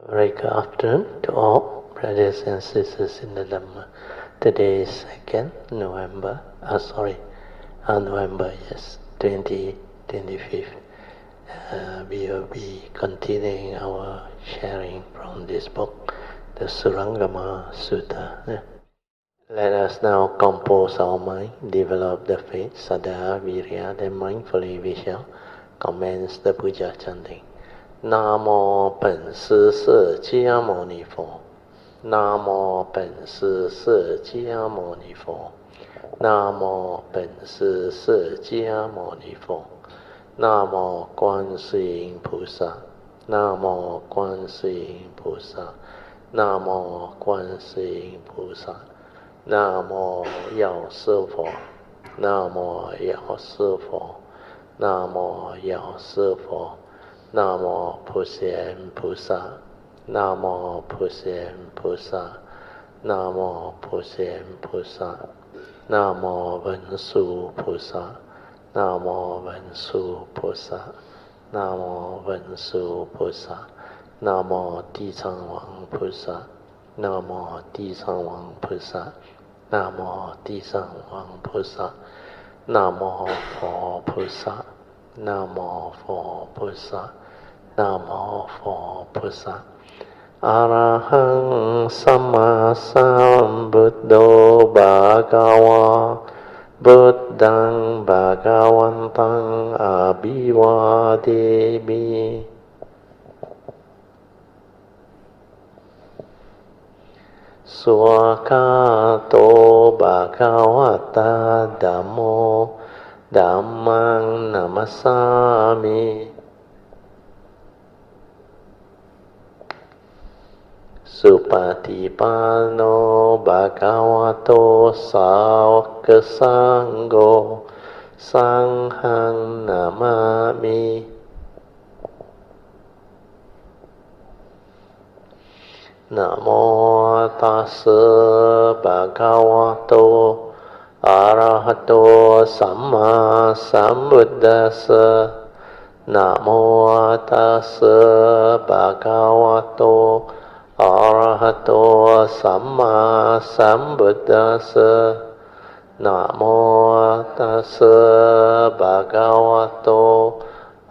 Very good afternoon to all brothers and sisters in the Dhamma. Today is 2nd November, November, 2025. We will be continuing our sharing from this book, the Surangama Sutra. Let us now compose our mind, develop the faith, Saddha, Virya, then mindfully we shall commence the Puja chanting. 南无本师释迦牟尼佛，南无本师释迦牟尼佛，南无本师释迦牟尼佛，南无观世音菩萨，南无观世音菩萨，南无观世音菩萨，南无药师佛，南无药师佛，南无药师佛。南无普贤菩萨，南无普贤菩萨，南无普贤菩萨，南无文殊菩萨，南无文殊菩萨，南无文殊菩萨，南无地藏王菩萨，南无地藏王菩萨，南无地藏王菩萨，南无佛菩萨，南无佛菩萨。นะโมพุทธะอะระหังสัมมาสัมพุทโธภะคะวะพุทธังภะคะวันตังอะภิวาเทมิสุขะโตภะคะวะตาธัมโมธัมมังนัมมัสสามิสุปฏิปันโนภะคะวะโตสาวกสังโฆสังฆังนามามินะโมตัสสะภะคะวะโตอะระหะโตสัมมาสัมพุทธัสสะนะโมตัสสะภะคะวะโตอะระหะโตสัมมาสัมพุทธัสสะนะโมตัสสะภะคะวะโต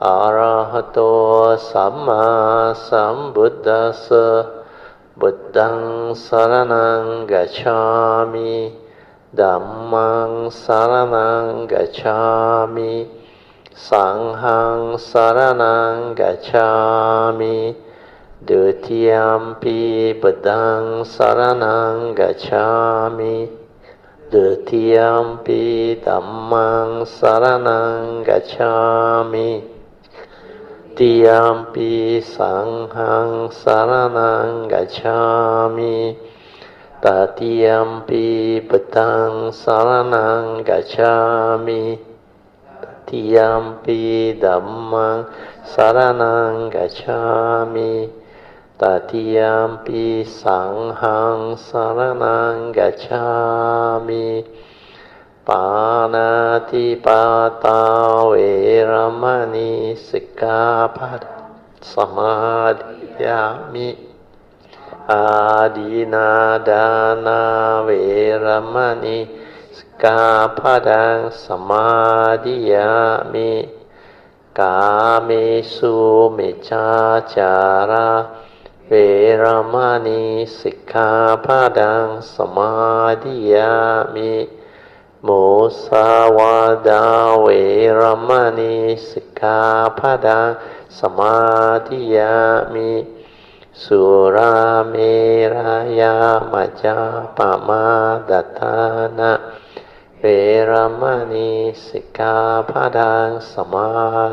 อะระหะโตสัมมาสัมพุทธัสสะบุตตังสรณังกัจฉามิธัมมังสรณังกัจฉามิสังฆังสรณังกัจฉามิดุติยัมปิพุทธังสรณังกัจฉามิดุติยัมปิธัมมังสรณังกัจฉามิติยัมปิสังฆังสรณังกัจฉามิตติยัมปิพุทธังสรณังกัจฉามิติยัมปิธัมมังสรณังกัจฉามิตติยัมปิสังฆังสรณังกัจฉามิปานาติปาตาเวรมณีสิกขาปะทังสมาธิยามิอาดินาดานาเวรมณีสิกขาปะทังสมาธิยามิกาเมสุมิจฉาจาราเวรมณีสิกขาปะทังสมาธิยามิมุสาวาทาเวรมณีสิกขาปะทังสมาธิยามิสุราเมรยามัจจาปมาดัฏฐานะเวรมณีสิกขาปะทังสมา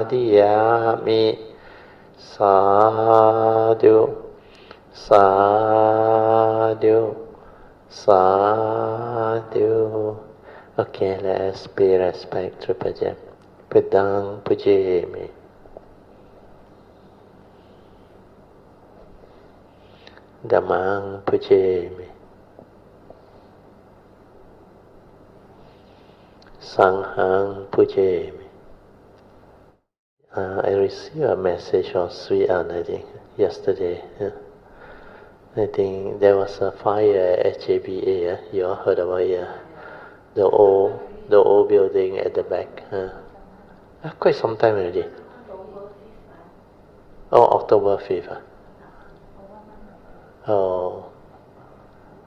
ธิยามิสาธุสาธุสาธุ Okay, let's pay respect to Puja. Pedang Pujemi. Dhammang Pujemi. Sanghang Pujemi. I received a message on Hsuan, I think, yesterday. Yeah. I think there was a fire at JBA. You all heard about it? The old building at the back. Quite some time already. Oh, October 5th. Oh,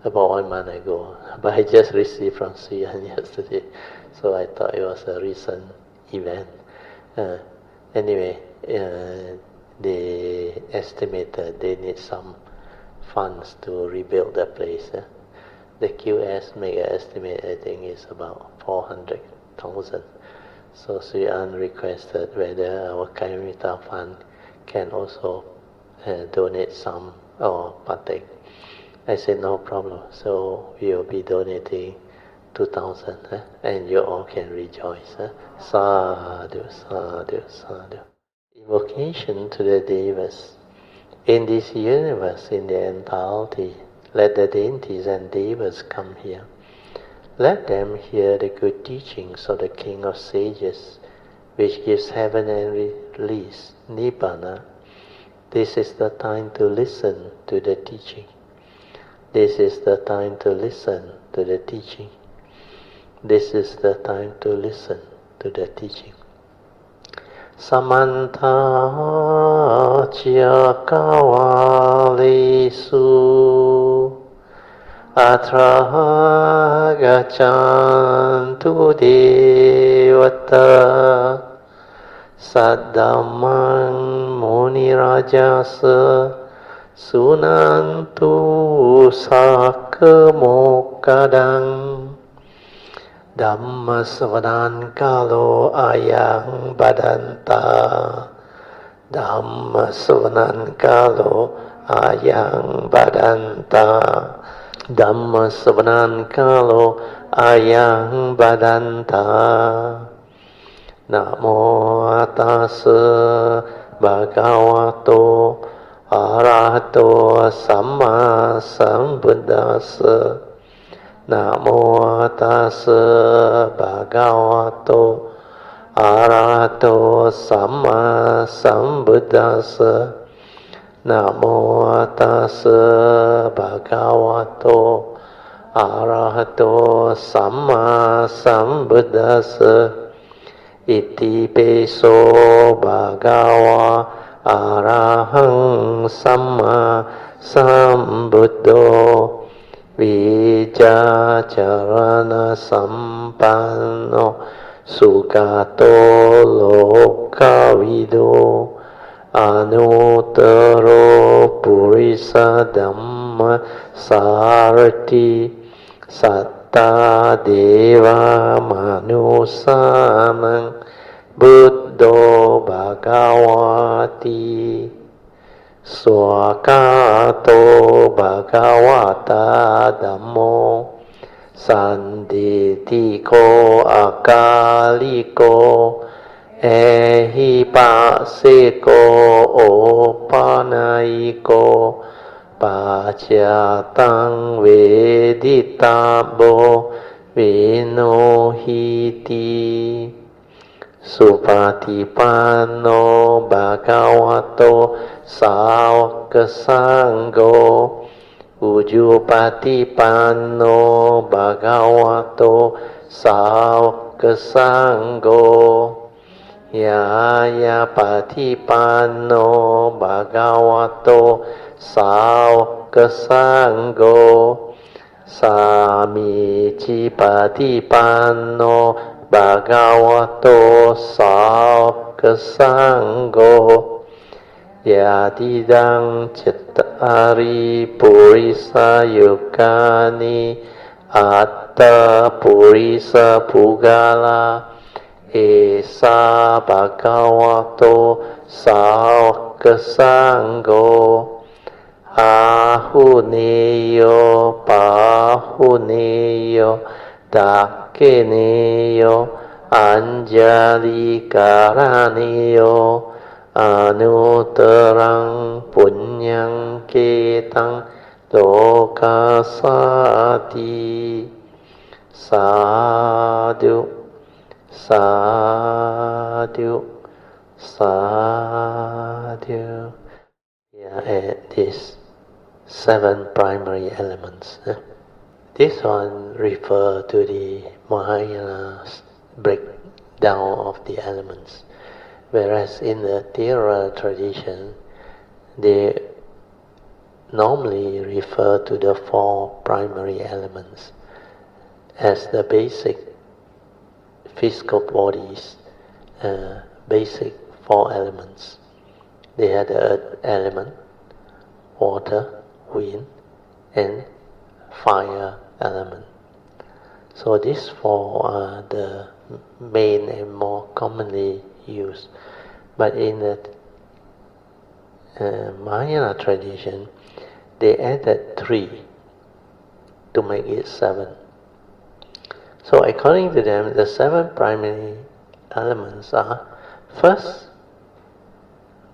about 1 month ago. But I just received from Hsuan yesterday, so I thought it was a recent event. Anyway, they estimated they need some funds to rebuild the place. The QS make an estimate, I think, is about 400,000. So Hsuan requested whether our Kayamita fund can also donate some or partake. I said no problem. So we will be donating 2,000, and you all can rejoice. Sadhu, sadhu, sadhu. Invocation to the Devas. In this universe, in the entirety, let the deities and Devas come here. Let them hear the good teachings of the King of Sages, which gives heaven and release, Nibbana. This is the time to listen to the teaching. This is the time to listen to the teaching. This is the time to listen to the teaching. Samanta Chakavalesu Atra Gachantu Devata Saddhamang Muni Rajasa Sunantu Sakamokadang Dhamma Sharing Kalo Ayang Badanta Dhamma Sharing Kalo Ayang Badanta Dhamma Sharing Kalo Ayang Badanta Namo Tassa Bhagavato Arahato Samma Sambuddhassa Namo Tassa Bhagavato Arahato Samma Sambuddhassa Namo Tassa Bhagavato Arahato Samma Sambuddhassa Iti peso bhagava arahang samma sambuddho Vijacarana sampanno sugato lokavido Anuttaro purisa dhamma sarati Satta deva manusanang buddho bhagavati Swakato bhagavata dhammo Sanditiko akaliko Ehipasiko opanaiko Pacatang veditabo vinohiti Supatipanno bhagavato sāvaka sangho Ujupatipanno bhagavato sāvaka sangho Yaya patipanno bhagavato sāvaka sangho Samici patipanno bhagavato sāvaka sangho Yadidang cattari purisa yukani atta purisa pugala Esa bhagavato sāvaka sangho Ahuneyo pahuneyo dakeneyo anjali karaneyo anuttarang punyang ketang lokasati sadhu sadhu sadhu. Yeah, at this 7 primary elements. This one refers to the Mahayana's breakdown of the elements, whereas in the Theravada tradition, they normally refer to the 4 primary elements as the basic physical bodies, basic 4 elements. They had the earth element, water, wind, and fire element. So these 4 are the main and more commonly used. But in the Mahayana tradition, they added 3 to make it 7. So according to them, the 7 primary elements are: first,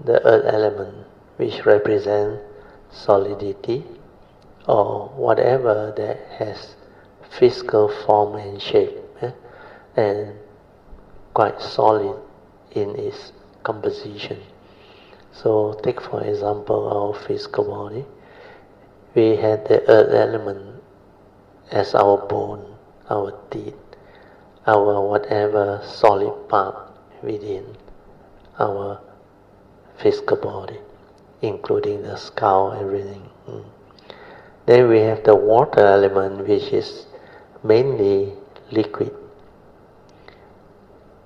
the earth element, which represents solidity, or whatever that has physical form and shape, and quite solid in its composition. So take for example our physical body. We had the earth element as our bone, our teeth, our whatever solid part within our physical body, including the skull, everything. Then we have the water element, which is mainly liquid.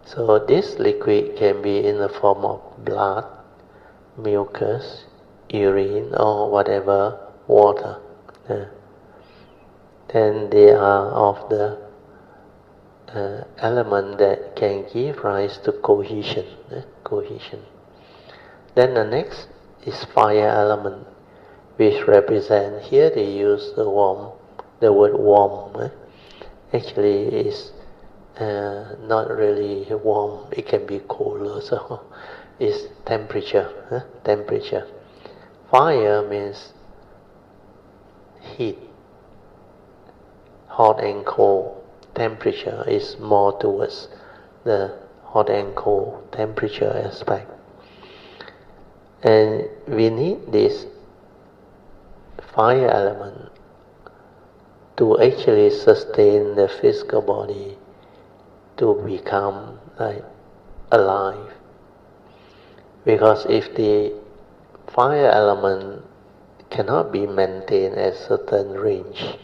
So this liquid can be in the form of blood, mucus, urine, or whatever water. Then they are of the element that can give rise to cohesion. Then the next is fire element, which represent, here they use the word warm. Actually is not really warm, it can be cooler, so it's temperature. Fire means heat, hot and cold. Temperature is more towards the hot and cold temperature aspect. And we need this fire element to actually sustain the physical body to become like alive. Because if the fire element cannot be maintained at a certain range,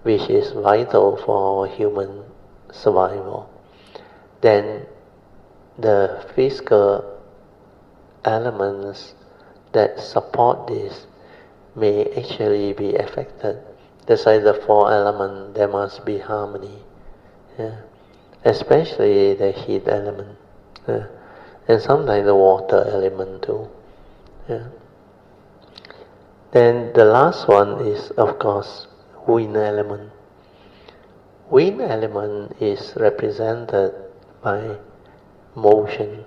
which is vital for human survival, then the physical elements that support this may actually be affected. That's why the 4 elements, there must be harmony, especially the heat element, and sometimes the water element too. Then the last one is, of course, wind element. Wind element is represented by motion,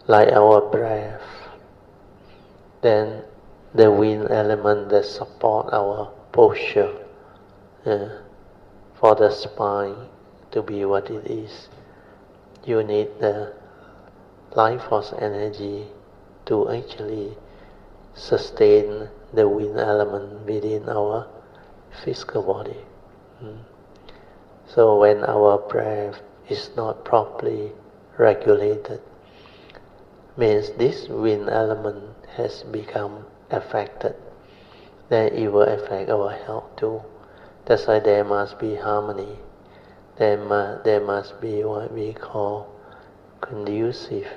like our breath. Then the wind element that support our posture, for the spine to be what it is. You need the life force energy to actually sustain the wind element within our physical body. So when our breath is not properly regulated, means this wind element has become affected, then it will affect our health too. That's why there must be harmony. There must be what we call conducive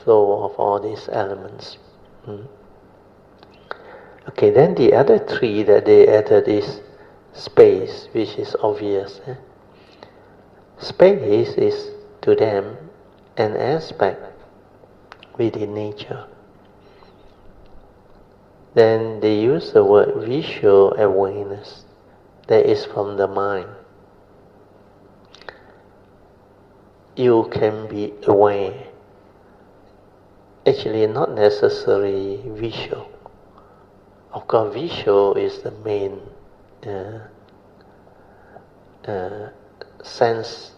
flow of all these elements. Okay, then the other 3 that they added is space, which is obvious. Space is to them an aspect within nature. Then they use the word visual awareness, that is from the mind. You can be aware, actually not necessarily visual. Of course, visual is the main sense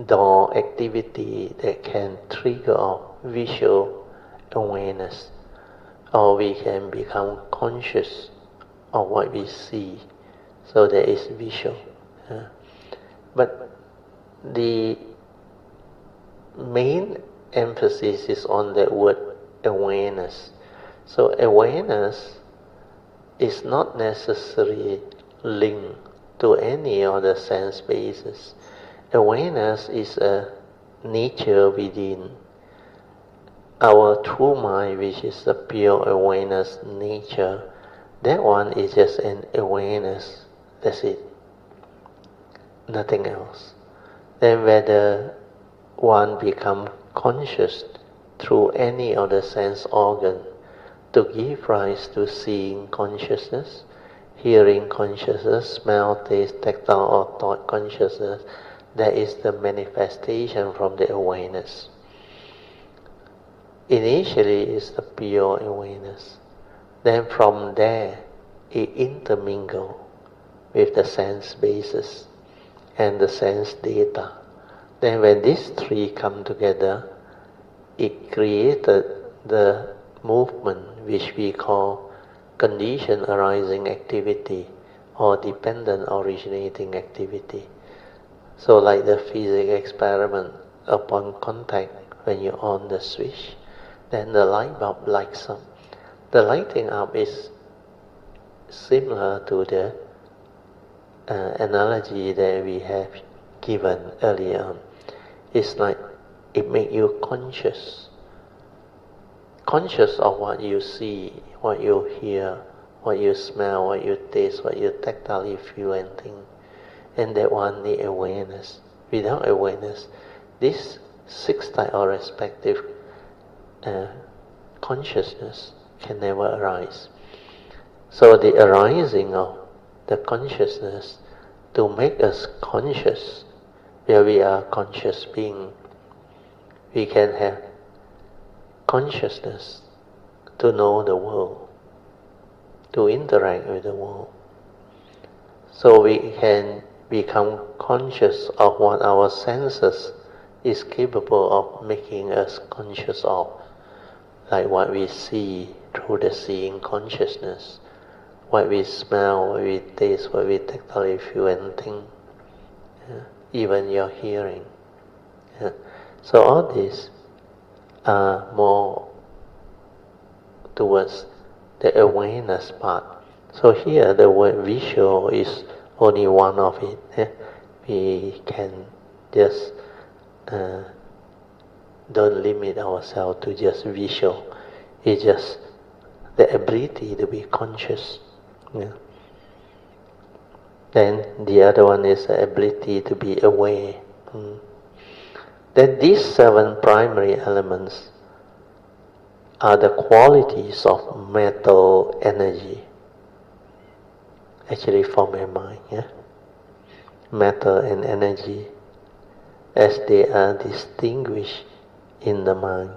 door activity that can trigger off visual awareness. or we can become conscious of what we see. So there is visual. But the main emphasis is on the word awareness. So awareness is not necessarily linked to any other sense basis. Awareness is a nature within our true mind, which is a pure awareness nature. That one is just an awareness. That's it. Nothing else. Then whether one become conscious through any other sense organ to give rise to seeing consciousness, hearing consciousness, smell, taste, tactile or thought consciousness, that is the manifestation from the awareness. Initially is the pure awareness. Then from there it intermingles with the sense basis and the sense data. Then when these three come together, it created the movement which we call conditioned arising activity or dependent originating activity. So like the physics experiment, upon contact, when you on the switch, then the light bulb lights up. The lighting up is similar to the analogy that we have given earlier on. It's like it makes you conscious of what you see, what you hear, what you smell, what you taste, what you tactile feel and think. And that one need awareness. Without awareness, this six type of respective consciousness can never arise. So the arising of the consciousness to make us conscious, where we are conscious being, we can have consciousness to know the world, to interact with the world. So we can become conscious of what our senses is capable of making us conscious of, like what we see through the seeing consciousness, what we smell, what we taste, what we tactile feel and think, even your hearing. So all these are more towards the awareness part. So here the word visual is only one of it. We can just don't limit ourselves to just visual. It's just the ability to be conscious. Then the other one is the ability to be aware. Then these seven primary elements are the qualities of mental energy. Actually from my mind, matter and energy, as they are distinguished in the mind.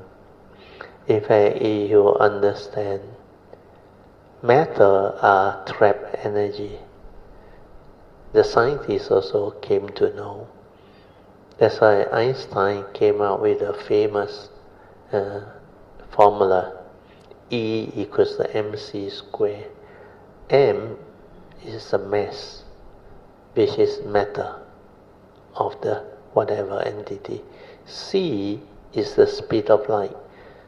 In fact, if you understand, matter are trapped energy. The scientists also came to know. That's why Einstein came out with a famous formula, E equals to mc squared. M is the mass, which is matter of the whatever entity. C is the speed of light.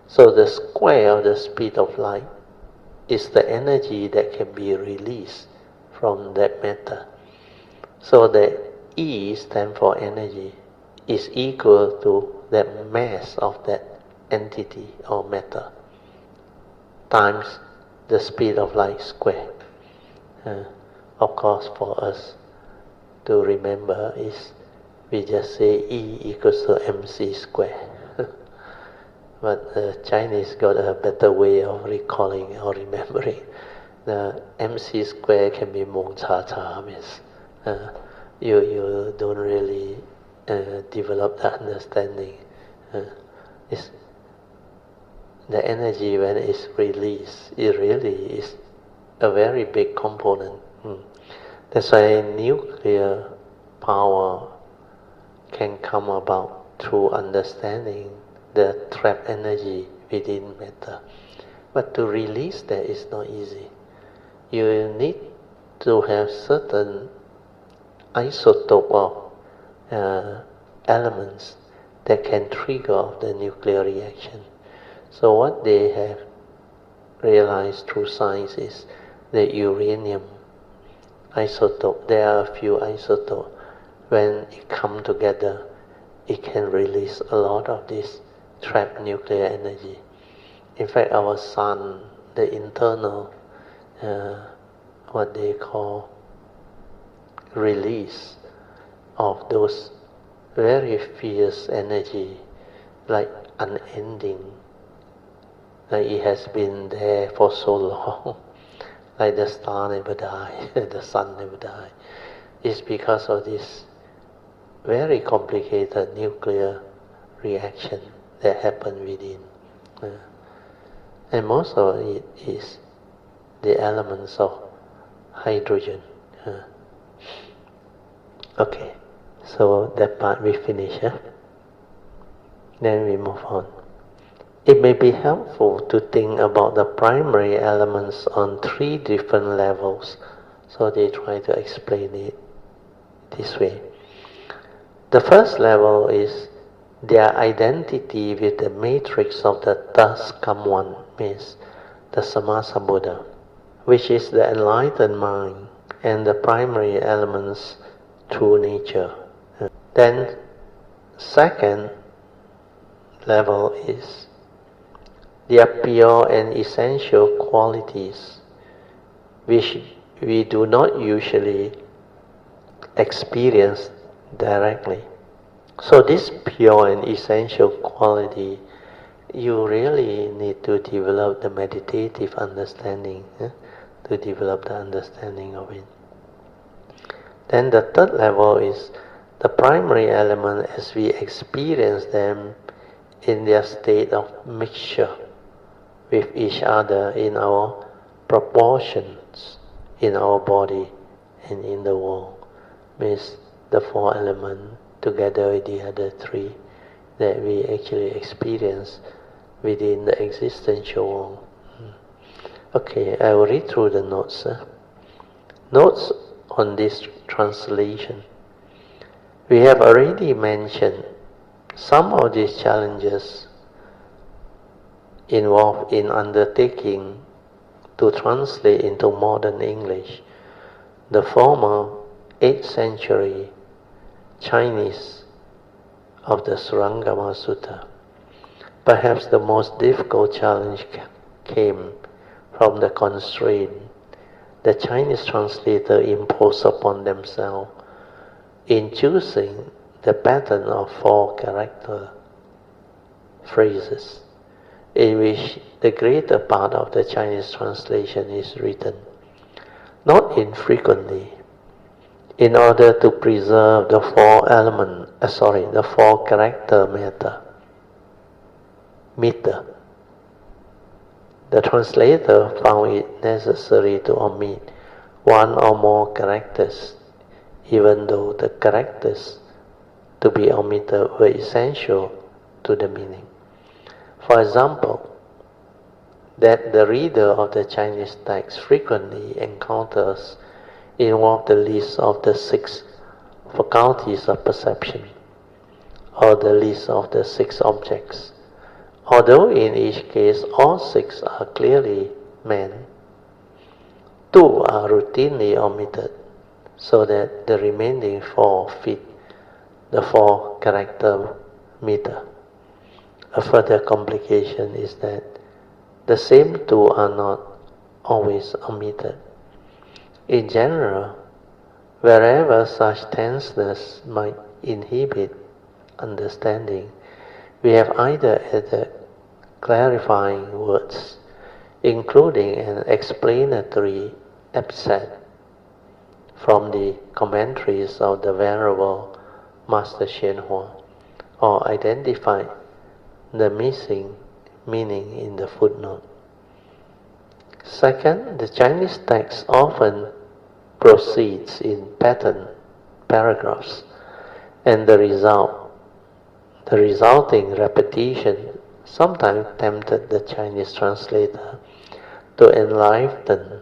So the square of the speed of light is the energy that can be released from that matter. So the E stands for energy, is equal to the mass of that entity or matter times the speed of light squared. Of course, for us to remember is we just say E equals to mc squared. But the Chinese got a better way of recalling or remembering. The mc squared can be mong cha cha, means you don't really develop the understanding. It's the energy when it's released, it really is a very big component. That's why nuclear power can come about through understanding the trapped energy within matter. But to release that is not easy. You need to have certain isotope of elements that can trigger off the nuclear reaction. So what they have realized through science is the uranium isotope. There are a few isotopes. When it come together, it can release a lot of this trapped nuclear energy. In fact, our sun, the internal, what they call release of those very fierce energy, like unending, like it has been there for so long, like the star never die, the sun never die. It's because of this very complicated nuclear reaction that happen within. And most of it is the elements of hydrogen. Okay, so that part we finish. Then we move on. It may be helpful to think about the primary elements on 3 different levels. So they try to explain it this way. The first level is their identity with the matrix of the thus come one, means the Samasa Buddha, which is the enlightened mind and the primary elements true nature. Then second level is their pure and essential qualities, which we do not usually experience directly. So this pure and essential quality, you really need to develop the meditative understanding, to develop the understanding of it. Then the third level is the primary element as we experience them in their state of mixture with each other in our proportions, in our body and in the world. Means the 4 elements together with the other 3 that we actually experience within the existential world. Okay, I will read through the notes. Notes on this translation. We have already mentioned some of these challenges involved in undertaking to translate into modern English the former 8th century Chinese of the Surangama Sutra. Perhaps the most difficult challenge came from the constraint the Chinese translator imposed upon themselves in choosing the pattern of 4 character phrases, in which the greater part of the Chinese translation is written. Not infrequently, in order to preserve the 4 character meter, the translator found it necessary to omit 1 or more characters, even though the characters to be omitted were essential to the meaning. For example, that the reader of the Chinese text frequently encounters involve the list of the 6 faculties of perception, or the list of the 6 objects. Although in each case all 6 are clearly meant, 2 are routinely omitted, so that the remaining 4 fit the 4 character meter. A further complication is that the same 2 are not always omitted. In general, wherever such tenseness might inhibit understanding, we have either added clarifying words, including an explanatory epithet from the commentaries of the Venerable Master Hsuan, or identified the missing meaning in the footnote. Second, the Chinese text often proceeds in pattern paragraphs, and the resulting repetition sometimes tempted the Chinese translator to enliven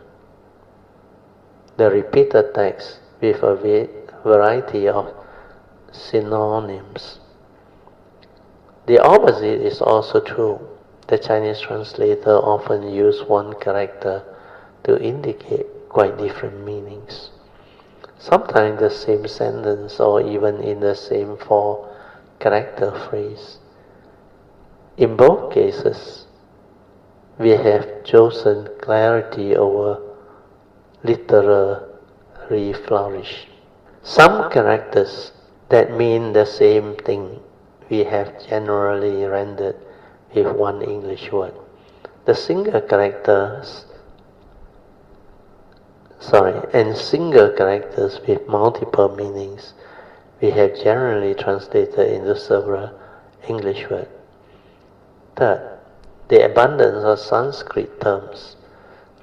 the repeated text with a variety of synonyms. The opposite is also true. The Chinese translator often use one character to indicate quite different meanings. Sometimes the same sentence or even in the same four-character phrase. In both cases, we have chosen clarity over literary flourish. Some characters that mean the same thing we have generally rendered with one English word. The single characters with multiple meanings we have generally translated into several English words. Third, the abundance of Sanskrit terms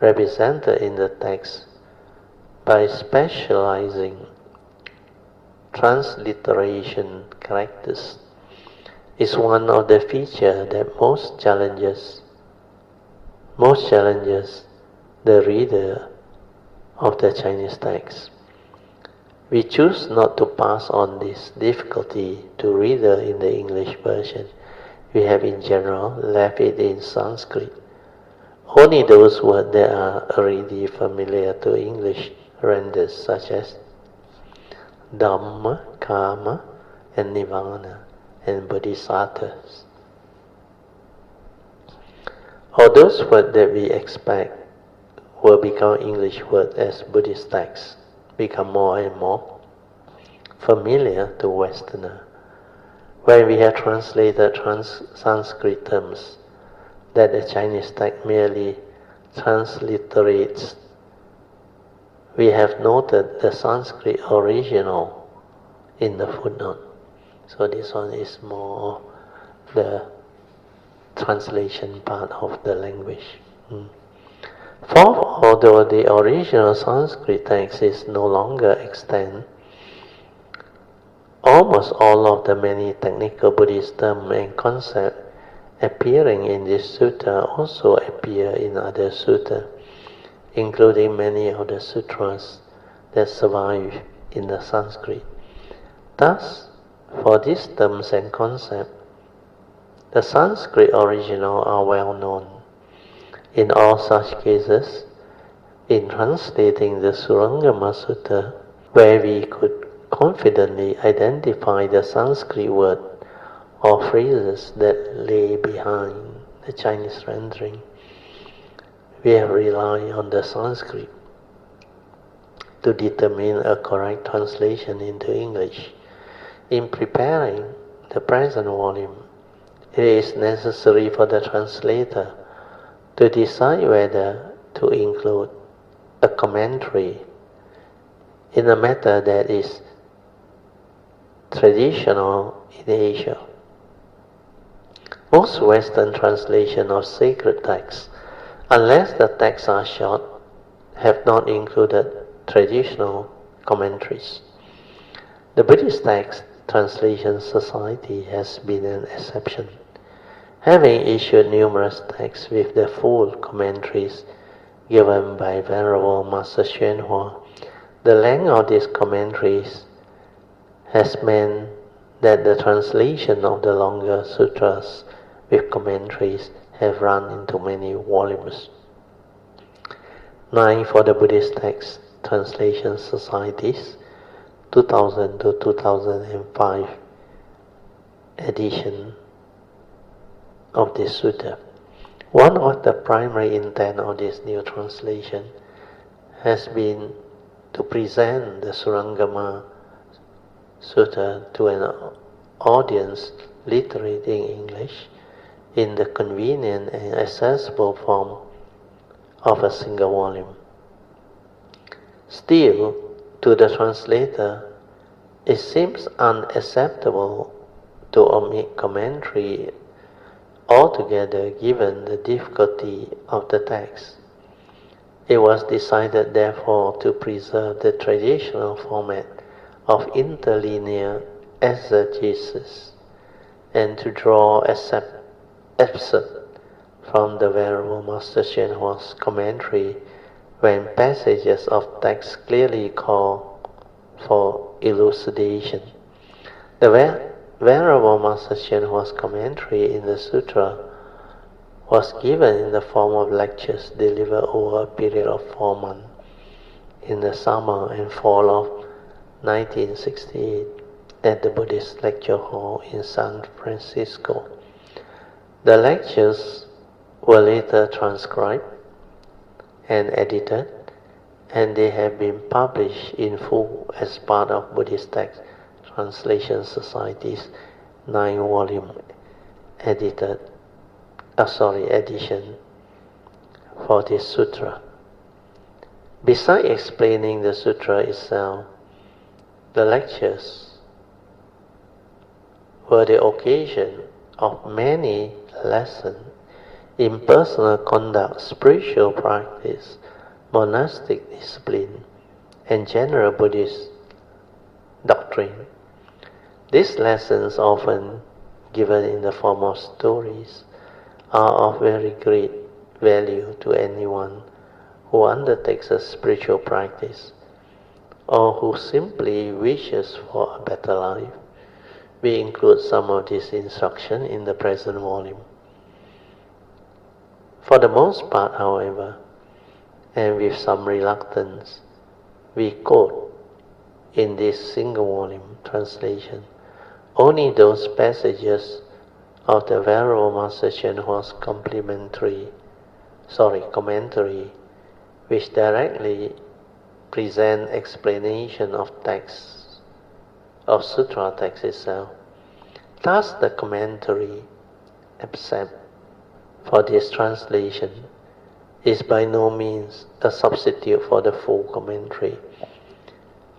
represented in the text by specializing transliteration characters is one of the features that most challenges the reader of the Chinese text. We choose not to pass on this difficulty to reader in the English version. We have in general left it in Sanskrit. Only those words that are already familiar to English renders, such as Dhamma, Karma, and Nirvana, and Bodhisattvas. All those words that we expect will become English words as Buddhist texts become more and more familiar to Westerner. When we have translated Sanskrit terms that the Chinese text merely transliterates, we have noted the Sanskrit original in the footnote. So this one is more the translation part of the language. Fourth, although the original Sanskrit text is no longer extant, almost all of the many technical Buddhist terms and concepts appearing in this sutta also appear in other suttas, including many of the sutras that survive in the Sanskrit. Thus, for these terms and concepts, the Sanskrit original are well known. In all such cases, in translating the Surangama Sutra, where we could confidently identify the Sanskrit word or phrases that lay behind the Chinese rendering, we have relied on the Sanskrit to determine a correct translation into English. In preparing the present volume, it is necessary for the translator to decide whether to include a commentary in a matter that is traditional in Asia. Most Western translations of sacred texts, unless the texts are short, have not included traditional commentaries. The Buddhist Text Translation Society has been an exception, having issued numerous texts with the full commentaries given by Venerable Master Hsuan Hua. The length of these commentaries has meant that the translation of the longer sutras with commentaries have run into many volumes. 9 for the Buddhist Text Translation Societies, 2000 to 2005 edition of this sutta. One of the primary intent of this new translation has been to present the Surangama Sutra to an audience literate in English in the convenient and accessible form of a single volume. Still, to the translator, it seems unacceptable to omit commentary altogether given the difficulty of the text. It was decided therefore to preserve the traditional format of interlinear exegesis and to draw excerpt from the Venerable Master Hsien Hua's commentary when passages of text clearly call for elucidation. The Venerable Master Hsien Hua's commentary in the sutra was given in the form of lectures delivered over a period of 4 months in the summer and fall of 1968 at the Buddhist Lecture Hall in San Francisco. The lectures were later transcribed and edited, and they have been published in full as part of Buddhist Text Translation Society's 9-volume edition for this sutra. Besides explaining the sutra itself, the lectures were the occasion of many lessons in personal conduct, spiritual practice, monastic discipline, and general Buddhist doctrine. These lessons, often given in the form of stories, are of very great value to anyone who undertakes a spiritual practice or who simply wishes for a better life. We include some of this instruction in the present volume. For the most part, however, and with some reluctance, we quote in this single volume translation only those passages of the Venerable Master Hsien Hua's commentary which directly present explanation of text, of sutra text itself. Thus the commentary, except for this translation, is by no means a substitute for the full commentary,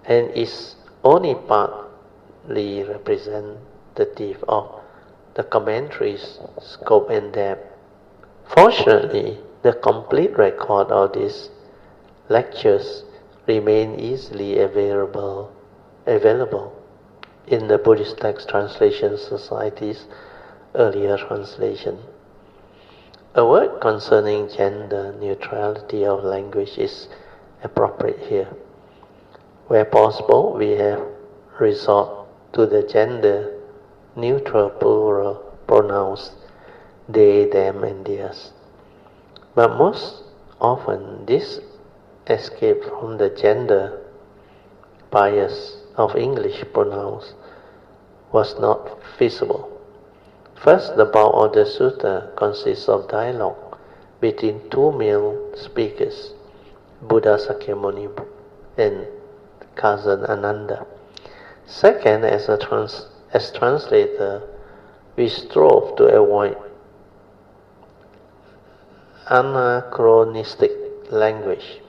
and is only partly representative of the commentary's scope and depth. Fortunately, the complete record of these lectures remain easily available in the Buddhist Text Translation Society's earlier translation. A word concerning gender neutrality of language is appropriate here. Where possible, we have resort to the gender neutral plural pronouns they, them, and theirs. But most often, this escape from the gender bias of English pronouns was not feasible. First, the bulk of the sutta consists of dialogue between 2 male speakers, Buddha Sakyamuni and cousin Ananda. Second, as translator, we strove to avoid anachronistic language,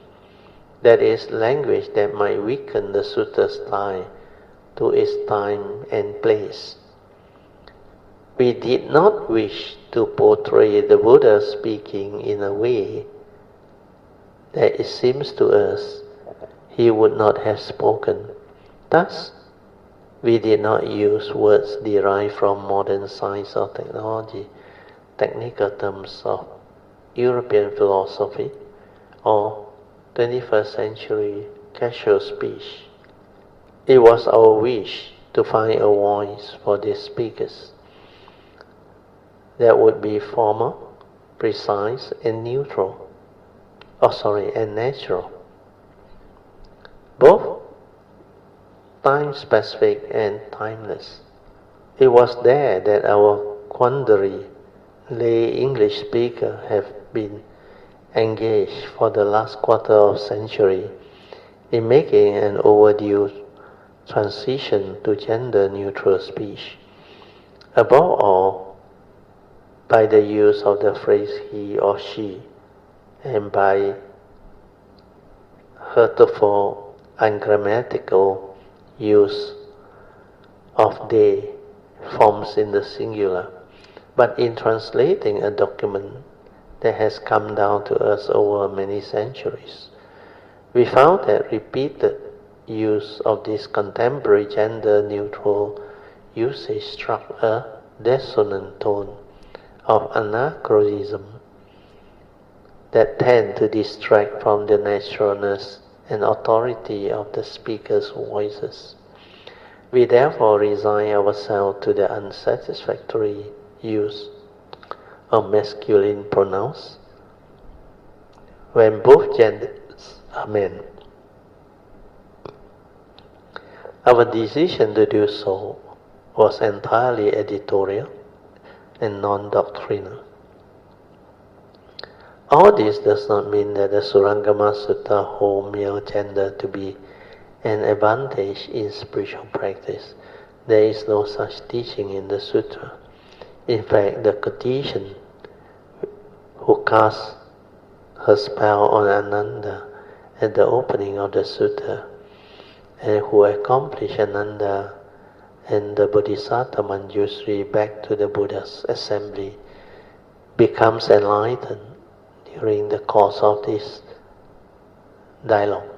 that is, language that might weaken the sutta's tie to its time and place. We did not wish to portray the Buddha speaking in a way that it seems to us he would not have spoken. Thus, we did not use words derived from modern science or technology, technical terms of European philosophy, or 21st century casual speech. It was our wish to find a voice for these speakers that would be formal, precise, and and natural. Both time-specific and timeless. It was there that our quandary lay English speakers have been engaged for the last quarter of century in making an overdue transition to gender-neutral speech. Above all, by the use of the phrase he or she, and by hurtful, ungrammatical use of they forms in the singular. But in translating a document that has come down to us over many centuries, we found that repeated use of this contemporary gender-neutral usage struck a dissonant tone of anachronism that tend to distract from the naturalness and authority of the speaker's voices. We therefore resign ourselves to the unsatisfactory use of masculine pronouns when both genders are men. Our decision to do so was entirely editorial and non-doctrinal. All this does not mean that the Surangama Sutra hold male gender to be an advantage in spiritual practice. There is no such teaching in the sutra. In fact, the Cartesian who cast her spell on Ananda at the opening of the sutta and who accomplished Ananda and the Bodhisattva Manjusri back to the Buddha's assembly becomes enlightened during the course of this dialogue,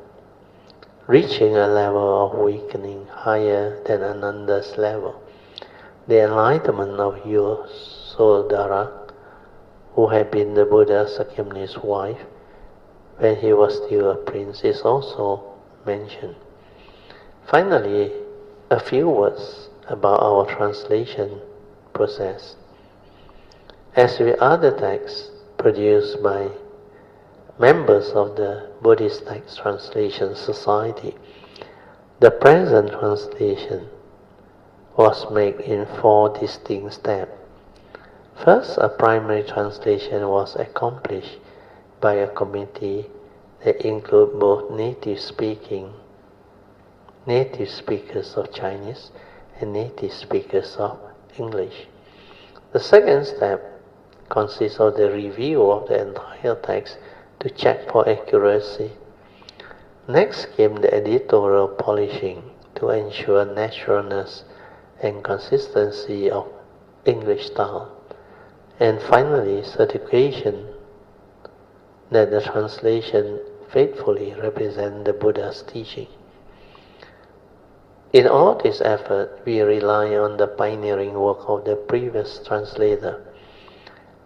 reaching a level of awakening higher than Ananda's level. The enlightenment of Yasodhara, who had been the Buddha Sakyamuni's wife when he was still a prince, is also mentioned. Finally, a few words about our translation process. As with other texts produced by members of the Buddhist Text Translation Society, the present translation was made in 4 distinct steps. First, a primary translation was accomplished by a committee that included both native speakers of Chinese and native speakers of English. The second step consists of the review of the entire text to check for accuracy. Next came the editorial polishing to ensure naturalness and consistency of English style. And finally, certification that the translation faithfully represents the Buddha's teaching. In all this effort, we rely on the pioneering work of the previous translator.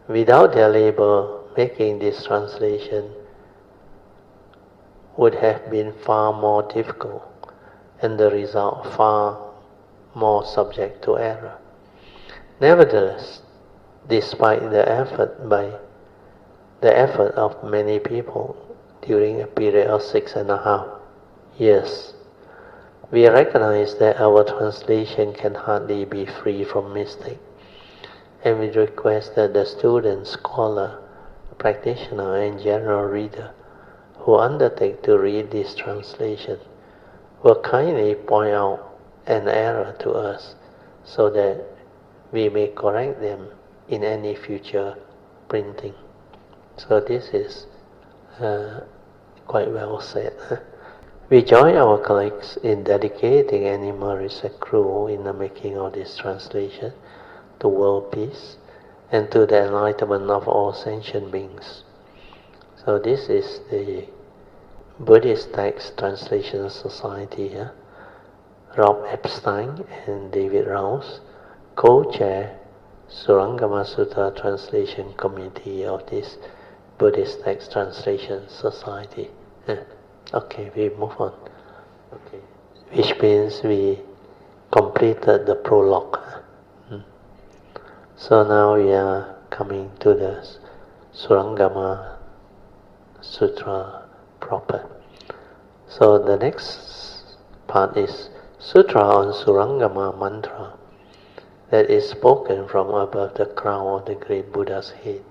Without their labor, making this translation would have been far more difficult and the result far more subject to error. Nevertheless, despite the effort of many people during a period of 6.5 years, we recognize that our translation can hardly be free from mistake, and we request that the student, scholar, practitioner, and general reader who undertake to read this translation will kindly point out an error to us so that we may correct them in any future printing. So this is quite well said. We join our colleagues in dedicating any merits accrued in the making of this translation to world peace and to the enlightenment of all sentient beings. So this is the Buddhist Text Translation Society here. Rob Epstein and David Rouse co-chair Surangama Sutra Translation Committee of this Buddhist Text Translation Society. Okay, we move on. Okay, which means we completed the prologue. So now we are coming to the Surangama Sutra proper. So the next part is Sutra on Surangama Mantra that is spoken from above the crown of the great Buddha's head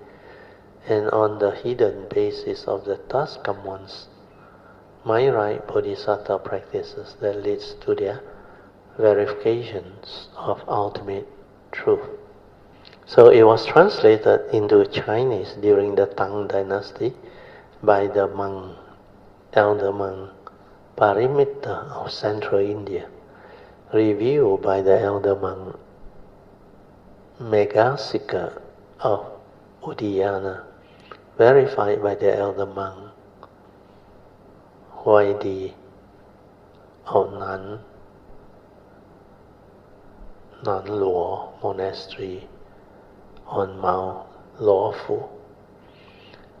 and on the hidden basis of the Tascam ones, my right Bodhisattva practices that leads to their verifications of ultimate truth. So it was translated into Chinese during the Tang dynasty by the monk, elder monk Parimitta of Central India, reviewed by the elder monk Megasika of Udayana, verified by the elder monk Huaidi of Nanluo Monastery on Mount lawful,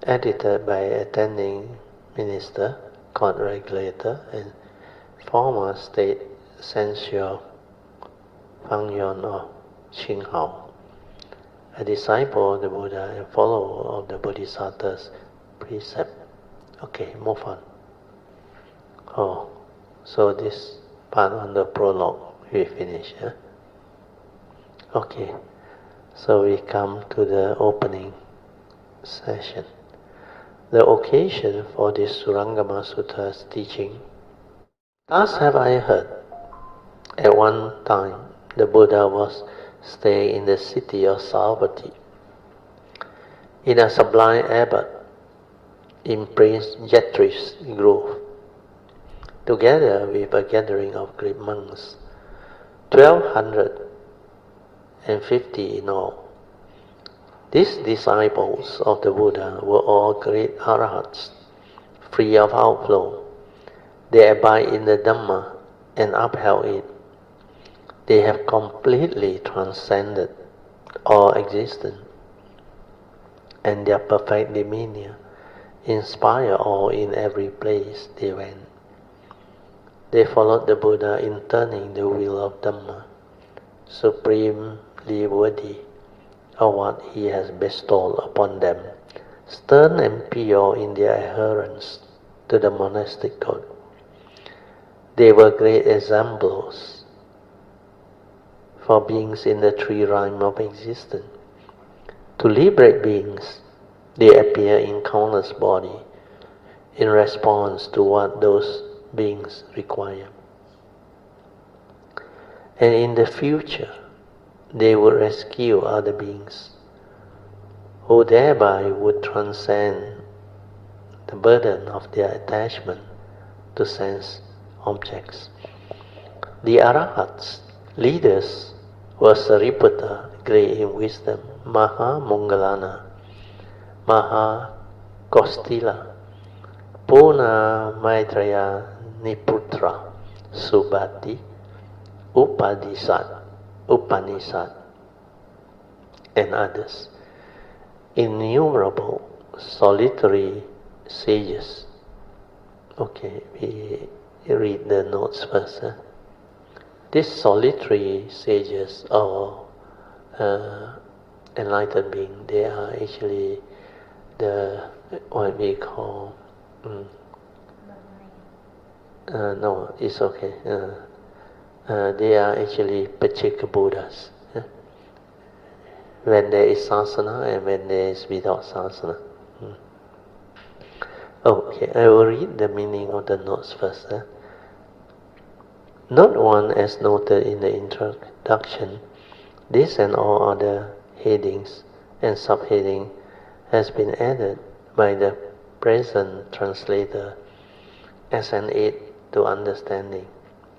edited by attending minister, court regulator, and former state censor Fang Yuan of Qinghao, a disciple of the Buddha and follower of the Bodhisattva's precept. Okay, move on. Oh, so this part on the prologue we finish. Huh? Okay, so we come to the opening session. The occasion for this Surangama Sutra's teaching. Thus have I heard. At one time, the Buddha was staying in the city of Savatthi, in a sublime abbot in Prince Jetri's grove, together with a gathering of great monks, 1,250 in all. These disciples of the Buddha were all great arahats, free of outflow. They abide in the Dhamma and upheld it. They have completely transcended all existence, and their perfect demeanor inspired all in every place they went. They followed the Buddha in turning the wheel of Dhamma, supremely worthy of what he has bestowed upon them, stern and pure in their adherence to the monastic code. They were great examples for beings in the three realms of existence. To liberate beings, they appear in countless bodies in response to what those beings require. And in the future, they would rescue other beings who thereby would transcend the burden of their attachment to sense objects. The Arahats, leaders, were Sariputta, great in wisdom, Maha Mongalana, Maha Kostila, Puna Maitreya Niputra, Subhati, Upanishad, and others. Innumerable solitary sages. Okay, we read the notes first. These solitary sages or enlightened beings, they are actually the what we call no, it's okay. They are actually Pachika Buddhas. When there is sasana and when there is without sasana. Okay, I will read the meaning of the notes first. Note 1, as noted in the introduction, this and all other headings and subheading has been added by the present translator as an aid to understanding.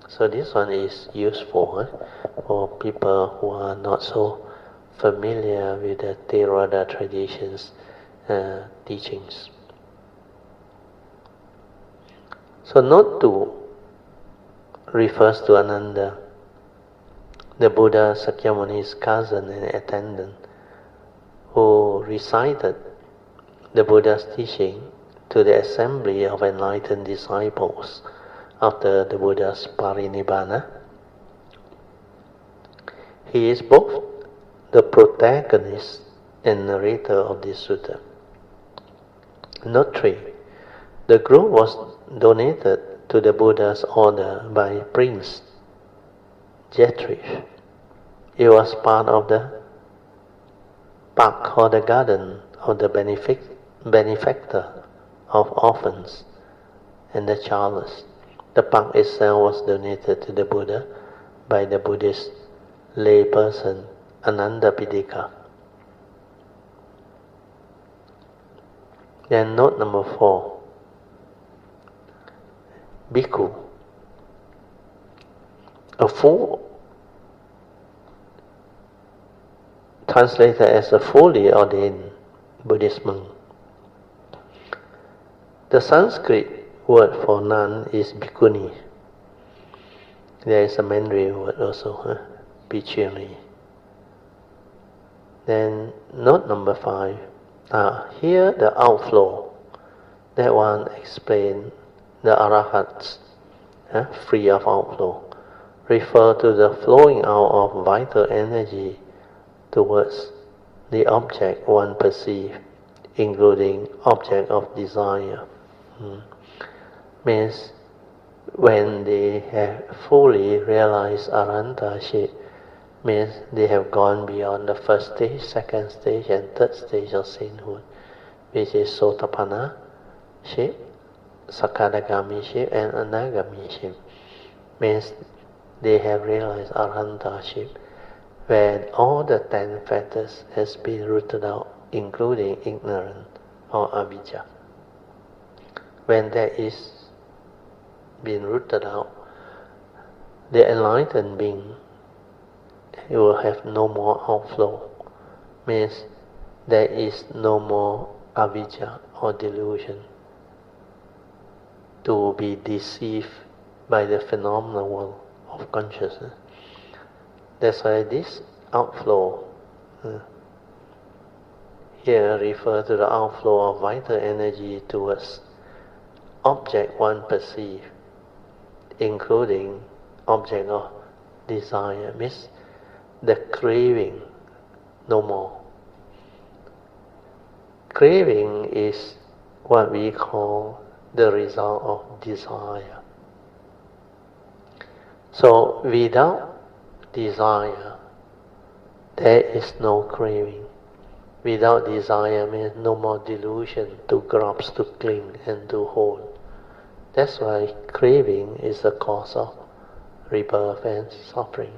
So this one is useful for people who are not so familiar with the Theravada traditions teachings. So note 2 refers to Ananda, the Buddha Sakyamuni's cousin and attendant, who recited the Buddha's teaching to the assembly of enlightened disciples after the Buddha's parinibbana. He is both the protagonist and narrator of this sutta. Note 3. The group was donated to the Buddha's order by Prince Jetrich. It was part of the park or the garden of the benefactor of orphans and the childless. The park itself was donated to the Buddha by the Buddhist layperson Anandapindika. Then note number 4. Bhikkhu, a full translated as a fully ordained Buddhist monk. The Sanskrit word for nun is bhikkhuni. There is a Mandarin word also, bhikkhuni. Then note number 5. Here the outflow, that one explain the arahats, free of outflow, refer to the flowing out of vital energy towards the object one perceives, including object of desire. Means when they have fully realized arahantship, means they have gone beyond the first stage, second stage, and third stage of sainthood, which is sotapanna-ship, sakadagami-ship, and anagami-ship. Means they have realized arahantship, where all the 10 fetters has been rooted out, including ignorance or avijja. When that is been rooted out, the enlightened being, it will have no more outflow. Means there is no more avijja or delusion to be deceived by the phenomenal world of consciousness. That's why this outflow here refer to the outflow of vital energy towards object one perceives, including object of desire. Means the craving no more. Craving is what we call the result of desire. So without desire, there is no craving. Without desire means no more delusion to grasp, to cling, and to hold. That's why craving is the cause of rebirth and suffering.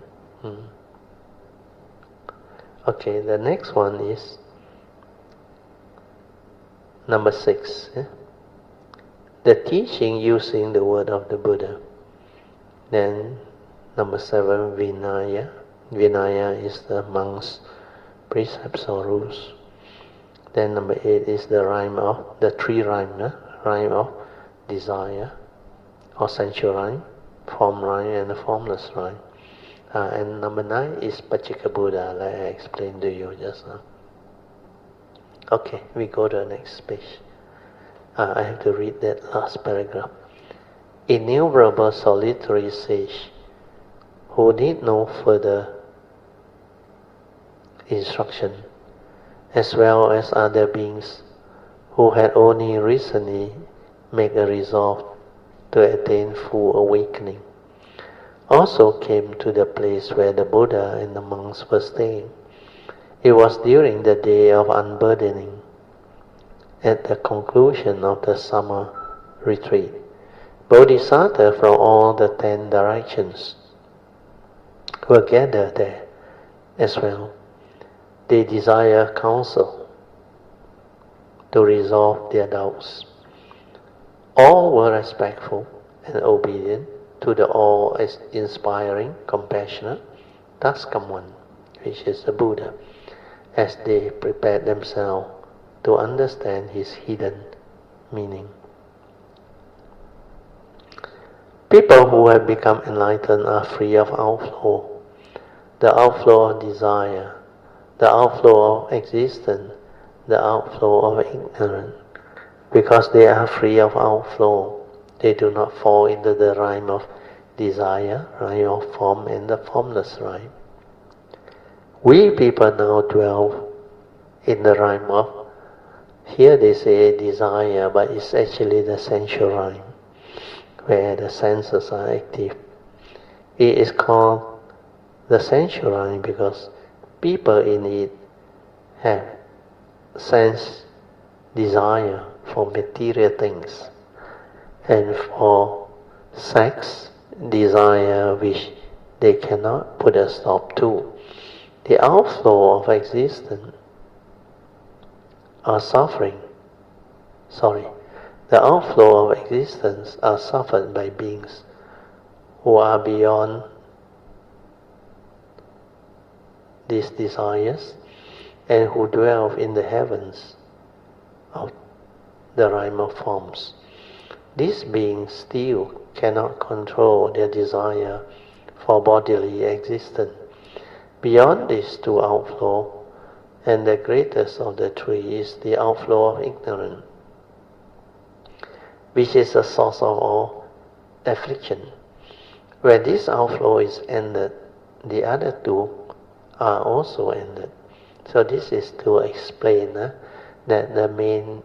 Okay, the next one is number 6. The teaching using the word of the Buddha. Then number 7, Vinaya. Vinaya is the monk's precepts or rules. Then number 8 is the rhyme of the 3 rhyme, rhyme of desire or sensual rhyme, form rhyme, and the formless rhyme. And number 9 is Pachika Buddha, like I explained to you just now. Okay, we go to the next page. I have to read that last paragraph. Innumerable solitary sage who need no further instruction, as well as other beings who had only recently made a resolve to attain full awakening, also came to the place where the Buddha and the monks were staying. It was during the day of unburdening, at the conclusion of the summer retreat. Bodhisattvas from all the 10 directions were gathered there as well. They desire counsel to resolve their doubts. All were respectful and obedient to the awe-inspiring, compassionate Taskam one, which is the Buddha, as they prepared themselves to understand his hidden meaning. People who have become enlightened are free of outflow, the outflow of desire, the outflow of existence, the outflow of ignorance. Because they are free of outflow, they do not fall into the rhyme of desire, rhyme of form, and the formless rhyme. We people now dwell in the rhyme of, here they say desire, but it's actually the sensual rhyme, where the senses are active. It is called the sensual rhyme because people in it have sense desire for material things, and for sex desire which they cannot put a stop to. The outflow of existence are the outflow of existence are suffered by beings who are beyond these desires and who dwell in the heavens of the rhyme of forms. These beings still cannot control their desire for bodily existence. Beyond these 2 outflows, And the greatest of the three is the outflow of ignorance, which is the source of all affliction. When this outflow is ended, the other two are also ended. So this is to explain that the main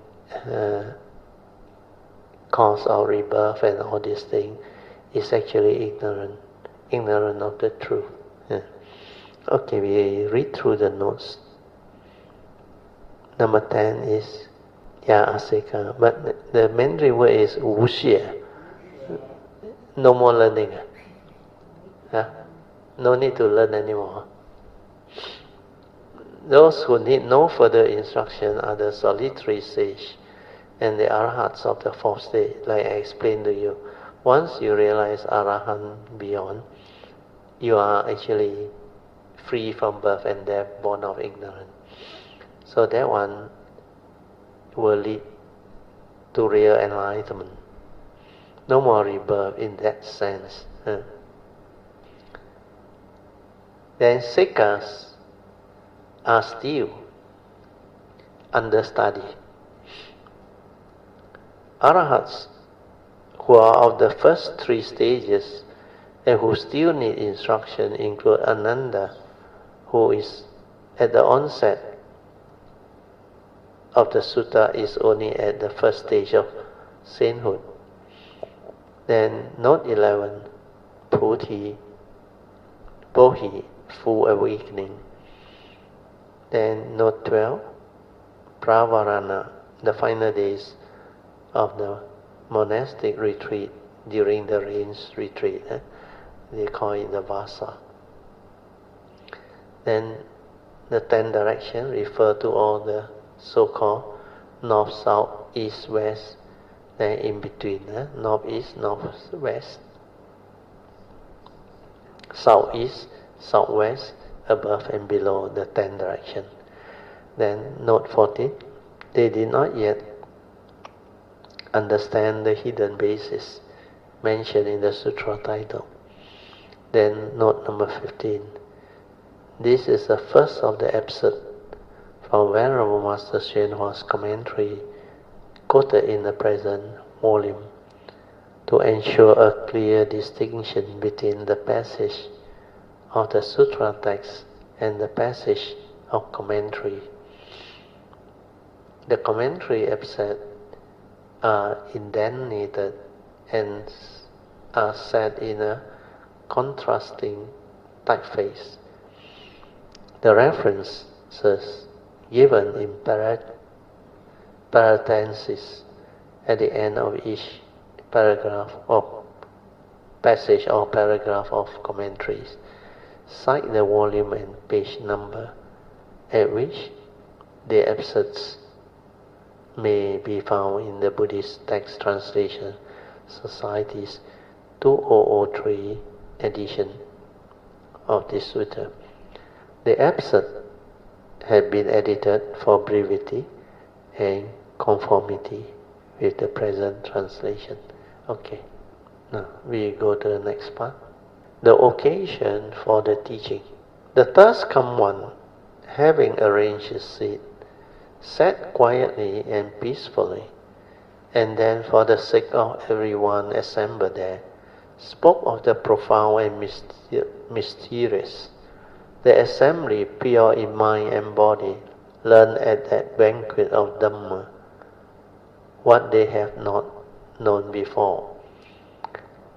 cause of rebirth and all these things is actually ignorant of the truth. Yeah. Okay, we read through the notes. Number 10 is Ya Asika, but the main word is Wuxie. No more learning. Huh? No need to learn anymore. Those who need no further instruction are the solitary sage and the arahats of the fourth stage, like I explained to you. Once you realize arahant beyond, you are actually free from birth and death, born of ignorance. So that one will lead to real enlightenment. No more rebirth in that sense. Then Sikhs are still under study. Arahats, who are of the first three stages and who still need instruction, include Ananda, who is at the onset of the sutta, is only at the first stage of sainthood. Then note 11, Bodhi, full awakening. Then note 12, Pravarana, the final days of the monastic retreat during the rains retreat. They call it the Vasa. Then the 10 directions refer to all the so-called north, south, east, west, then in between, northeast, northwest, southeast, southwest, above and below the 10 directions. Then note 14, they did not yet understand the hidden basis mentioned in the sutra title. Then note number 15, this is the first of the excerpt from Venerable Master Hsuan Hua's commentary quoted in the present volume to ensure a clear distinction between the passage of the sutra text and the passage of commentary. The commentary excerpts are indented and are set in a contrasting typeface. The references given in parentheses at the end of each paragraph of passage or paragraph of commentaries cite the volume and page number at which the excerpts may be found in the Buddhist Text Translation Society's 2003 edition of this sutta. The excerpt had been edited for brevity and conformity with the present translation. Okay, now we go to the next part. The occasion for the teaching. The thus come one, having arranged his seat, sat quietly and peacefully, and then for the sake of everyone assembled there, spoke of the profound and mysterious. The assembly, pure in mind and body, learn at that banquet of Dhamma what they have not known before.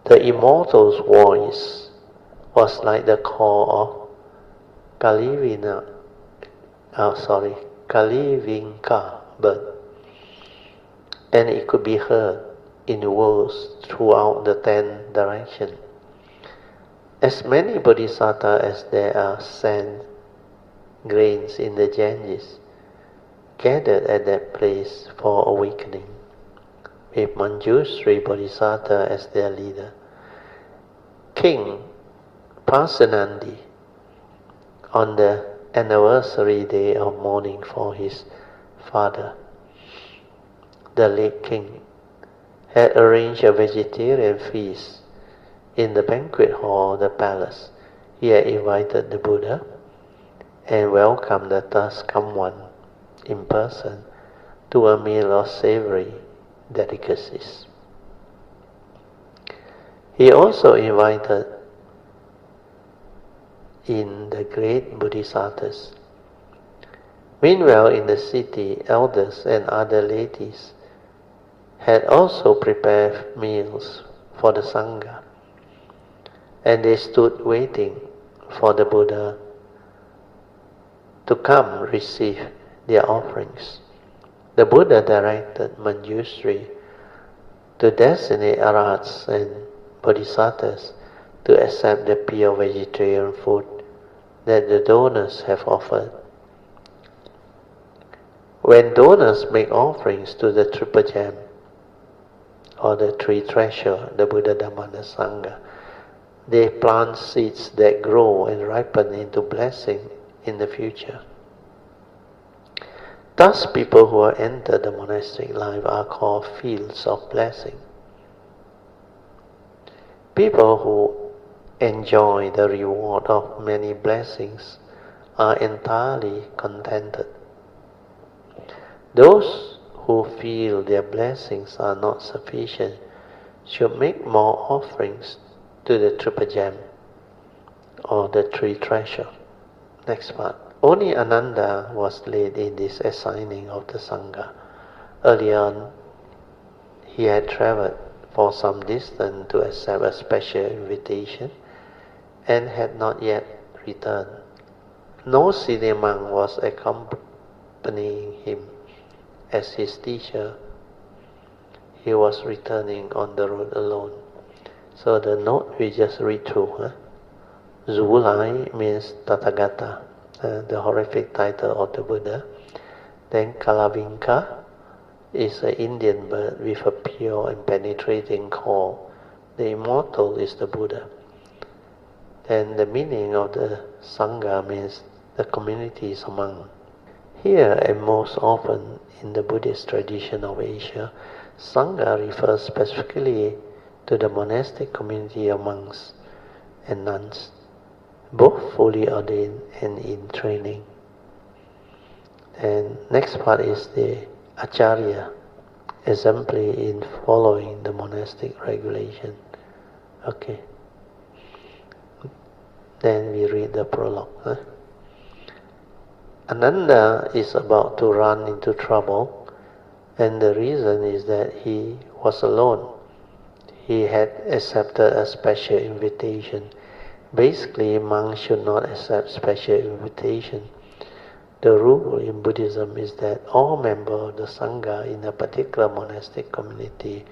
The immortal's voice was like the call of Kalivinka bird, and it could be heard in words throughout the 10 directions. As many bodhisattvas as there are sand grains in the Ganges gathered at that place for awakening, with Manjushri Bodhisattva as their leader. King Pasenandi, on the anniversary day of mourning for his father, the late king, had arranged a vegetarian feast in the banquet hall of the palace. He had invited the Buddha and welcomed the thus come one in person to a meal of savory delicacies. He also invited in the great Bodhisattvas. Meanwhile, in the city, elders and other ladies had also prepared meals for the Sangha, and they stood waiting for the Buddha to come receive their offerings. The Buddha directed Manjushri to designate arahats and bodhisattvas to accept the pure vegetarian food that the donors have offered. When donors make offerings to the Triple Gem, or the three treasures, the Buddha, Dhamma, and the Sangha, they plant seeds that grow and ripen into blessing in the future. Thus, people who enter the monastic life are called fields of blessing. People who enjoy the reward of many blessings are entirely contented. Those who feel their blessings are not sufficient should make more offerings to the Triple Gem or the three treasures. Next part. Only Ananda was late in this assigning of the Sangha. Early on, he had travelled for some distance to accept a special invitation and had not yet returned. No senior monk was accompanying him as his teacher. He was returning on the road alone. So the note we just read through. Zulai means Tathagata, the horrific title of the Buddha. Then Kalavinka is an Indian bird with a pure and penetrating call. The immortal is the Buddha. Then the meaning of the Sangha means the communities among. Here, and most often in the Buddhist tradition of Asia, Sangha refers specifically to the monastic community of monks and nuns, both fully ordained and in training. And next part is the Acharya, exemplary in following the monastic regulation. Okay. Then we read the prologue. Ananda is about to run into trouble, and the reason is that he was alone. He had accepted a special invitation. Basically, monks should not accept special invitation. The rule in Buddhism is that all members of the Sangha in a particular monastic community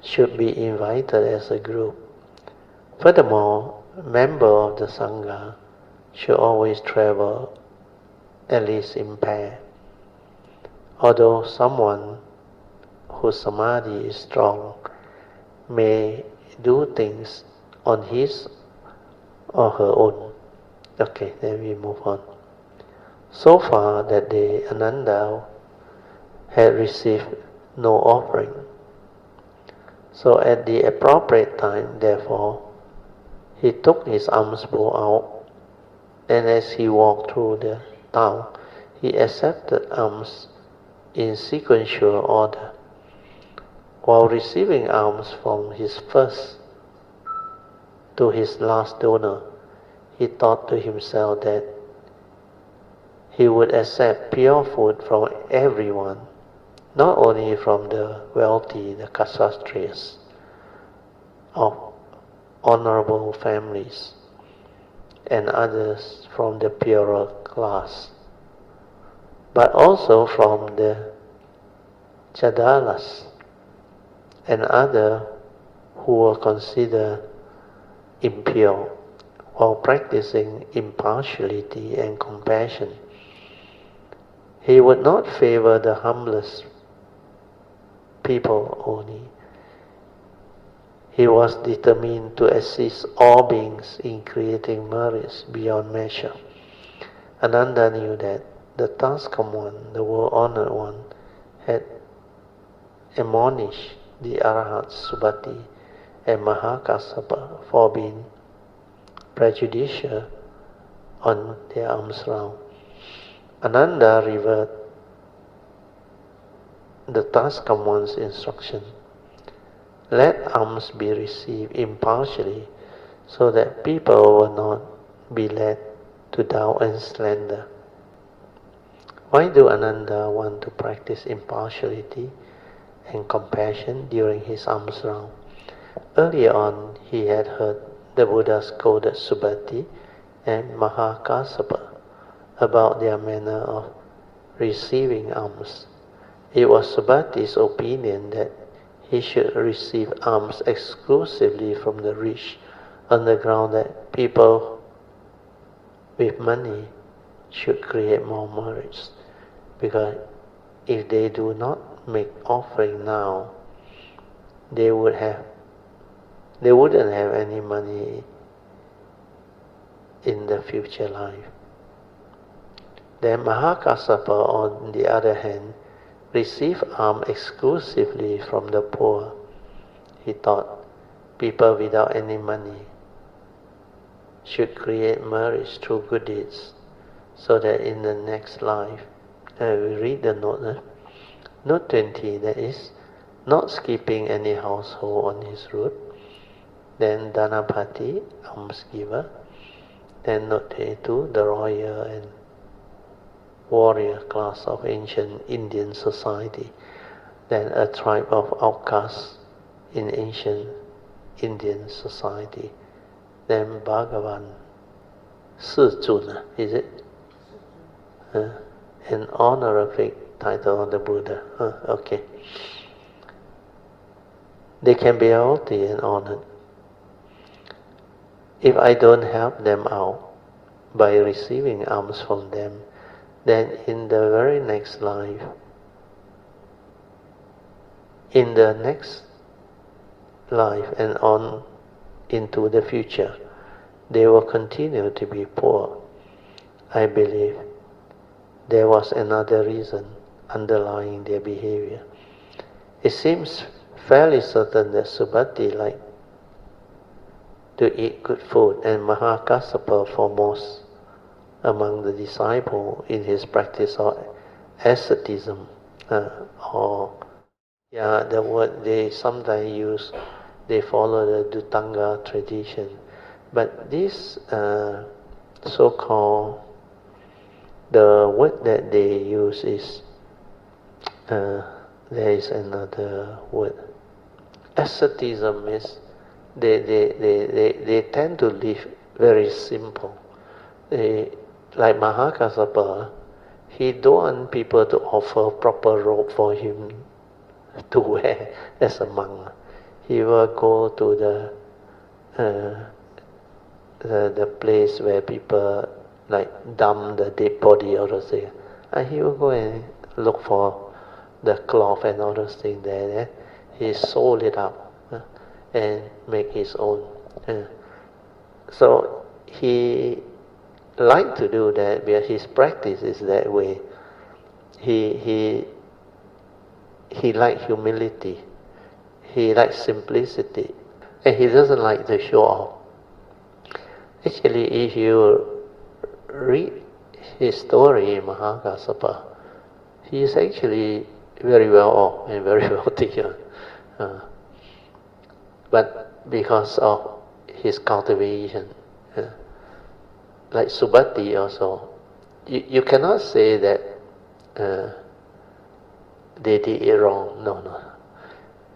should be invited as a group. Furthermore, members of the Sangha should always travel at least in pair. Although someone whose samadhi is strong may do things on his or her own. Okay, then we move on. So far that day, Ananda had received no offering. So at the appropriate time, therefore, he took his alms bowl out, and as he walked through the town, he accepted alms in sequential order. While receiving alms from his first to his last donor, he thought to himself that he would accept pure food from everyone, not only from the wealthy, the Kshatriyas of honorable families, and others from the purer class, but also from the Chadalas and others who were considered impure, while practicing impartiality and compassion. He would not favor the humblest people only. He was determined to assist all beings in creating merits beyond measure. Ananda knew that the Taskam one, the world-honored one, had admonished the Arahats Subati and Mahakassapa for being prejudicial on their alms round. Ananda revered the task commands instruction. Let alms be received impartially so that people will not be led to doubt and slander. Why do Ananda want to practice impartiality and compassion during his alms round? Earlier on, he had heard the Buddha scolded Subhati and Mahakassapa about their manner of receiving alms. It was Subhati's opinion that he should receive alms exclusively from the rich on the ground that people with money should create more merits. Because if they do not make offering now, they wouldn't have any money in the future life. Then Mahakassapa, on the other hand, received alms exclusively from the poor. He thought people without any money should create merits through good deeds, so that in the next life, we read the note, note 20, that is, not skipping any household on his route, then Dhanapati, alms giver, then note 22, the royal and warrior class of ancient Indian society, then a tribe of outcasts in ancient Indian society, then Bhagavan, Shijuna, is it? An honorific title of the Buddha. Okay. They can be wealthy and honored. If I don't help them out by receiving alms from them, then in the very next life, and on into the future, they will continue to be poor. I believe there was another reason underlying their behavior. It seems fairly certain that Subhati liked to eat good food, and Mahakassapa, foremost among the disciples in his practice of asceticism, the word they sometimes use, they follow the Dhutanga tradition. But this so-called, the word that they use is, there is another word. Asceticism is, they tend to live very simple. Like Mahakassapa, he don't want people to offer proper robe for him to wear as a monk. He will go to the place where people like dump the dead body or those things, and he will go and look for the cloth and all those things there. He sew it up and make his own. So he liked to do that because his practice is that way. He likes humility. He likes simplicity, and he doesn't like to show off. Actually, if you read his story, Mahakassapa, he is actually very well off and very wealthy. But because of his cultivation, like Subhati also, you cannot say that they did it wrong. No.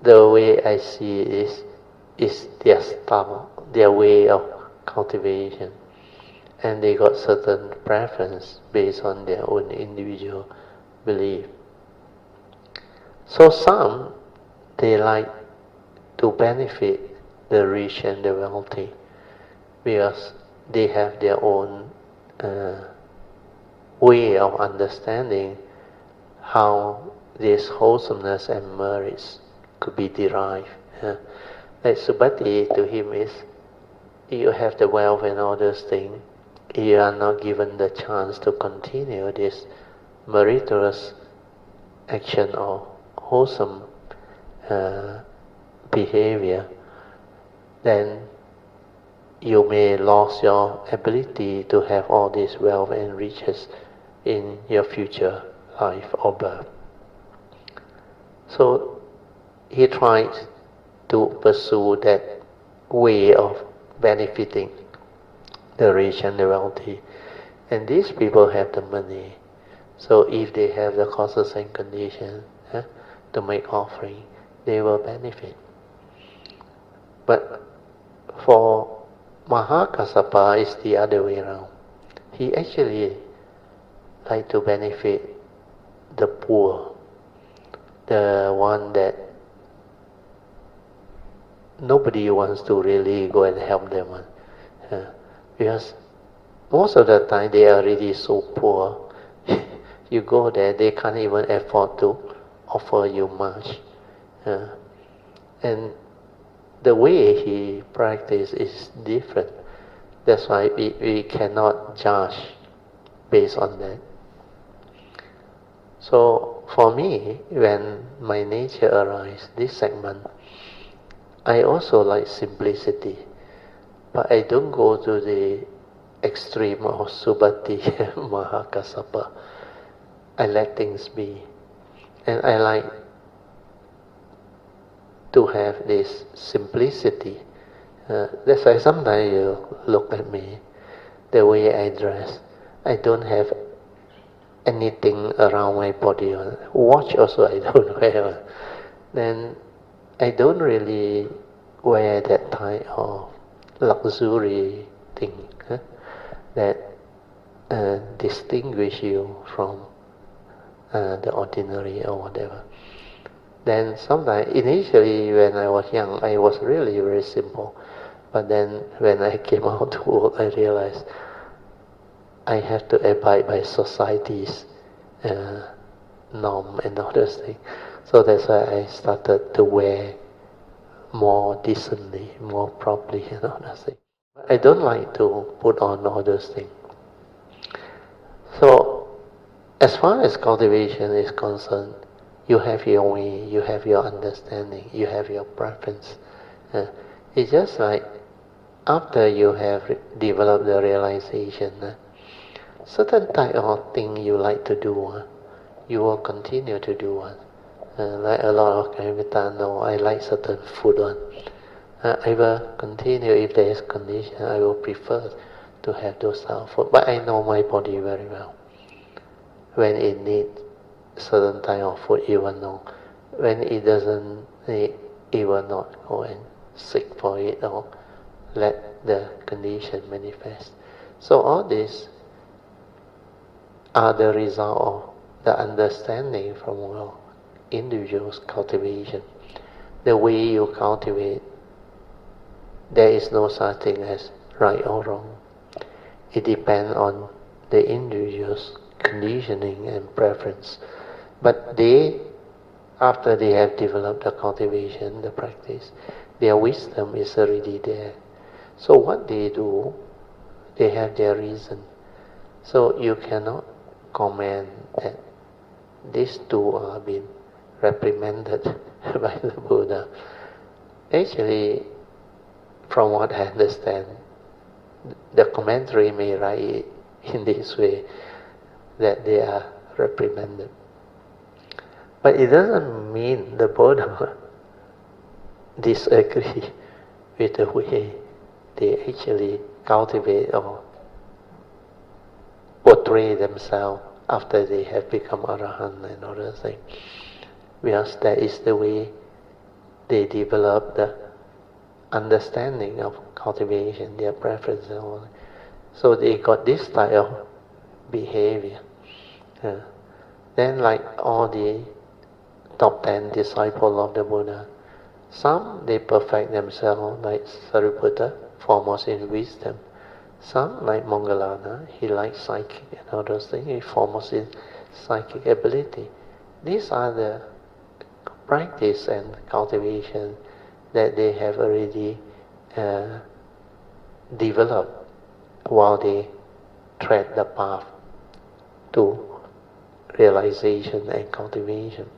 The way I see it is their style, their way of cultivation, and they got certain preference based on their own individual belief. So some, they like to benefit the rich and the wealthy because they have their own way of understanding how this wholesomeness and merits could be derived. Like Subhati, to him is, you have the wealth and all those things, you are not given the chance to continue this meritorious action or wholesome behavior, then you may lose your ability to have all this wealth and riches in your future life or birth. So he tried to pursue that way of benefiting the rich and the wealthy. And these people have the money. So if they have the causes and conditions to make offering, they will benefit. But for Mahakassapa, it's the other way around. He actually like to benefit the poor, the one that nobody wants to really go and help them. Because most of the time they are already so poor. You go there, they can't even afford to offer you much. And the way he practices is different. That's why we cannot judge based on that. So for me, when my nature arises, this segment, I also like simplicity, but I don't go to the extreme of Subhati Mahakassapa. I let things be, and I like to have this simplicity. That's why sometimes you look at me, the way I dress. I don't have anything around my body. Watch also I don't wear. Then I don't really wear that type of luxury thing that distinguish you from the ordinary or whatever. Then sometimes, initially when I was young, I was really very simple. But then when I came out to work, I realized I have to abide by society's norm and all those things. So that's why I started to wear more decently, more properly and all those things. I don't like to put on all those things. So as far as cultivation is concerned, you have your way, you have your understanding, you have your preference. It's just like after you have developed the realization, certain type of thing you like to do, you will continue to do. Like a lot of Kayamita know, I like certain food. I will continue if there is condition, I will prefer to have those type of food. But I know my body very well. When it needs certain type of food, it will know. When it doesn't need, it will not go and seek for it or let the condition manifest. So all these are the result of the understanding from our individual's cultivation. The way you cultivate, there is no such thing as right or wrong. It depends on the individual's conditioning and preference. But they, after they have developed the cultivation, the practice, their wisdom is already there. So what they do, they have their reason. So you cannot comment that these two are being reprimanded by the Buddha. Actually, from what I understand, the commentary may write it in this way, that they are reprimanded. But it doesn't mean the Buddha disagree with the way they actually cultivate or portray themselves after they have become Arahant and other things. Because that is the way they develop the understanding of cultivation, their preference and all. So they got this type of behavior. Then like all the top 10 disciples of the Buddha, some they perfect themselves like Sariputta, foremost in wisdom. Some like Moggallana, he likes psychic and all those things, he foremost in psychic ability. These are the practice and cultivation that they have already developed while they tread the path to realization and cultivation.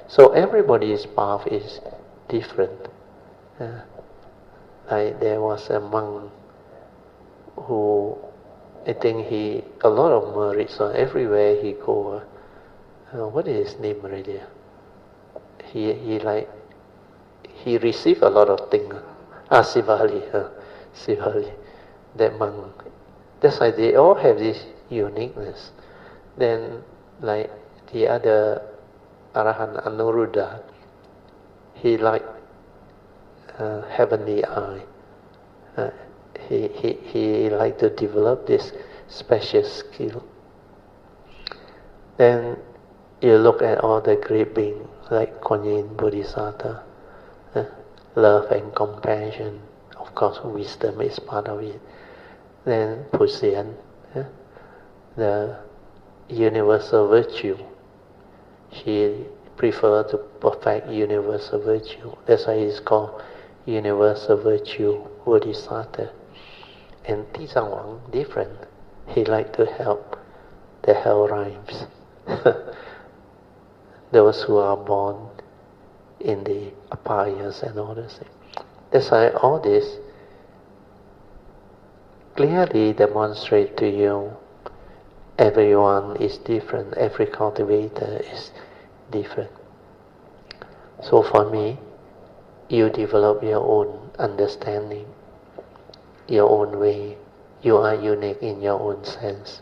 So everybody's path is different. Like there was a monk who I think he a lot of merit. So everywhere he go, what is his name already? He received a lot of things. Sivali, that monk. That's why they all have this uniqueness. Then, like the other Arahant Anuruddha, he like heavenly eye. He like to develop this special skill. Then you look at all the great beings like Kuan Yin Bodhisattva, love and compassion. Of course, wisdom is part of it. Then Hsuan, the universal virtue. She prefer to perfect universal virtue. That's why it's called universal virtue Bodhisattva. And Tizangwang, different. He like to help the hell rhymes. Those who are born in the apayas and all this thing. That's why all this clearly demonstrate to you everyone is different, every cultivator is different. So for me, you develop your own understanding, your own way. You are unique in your own sense.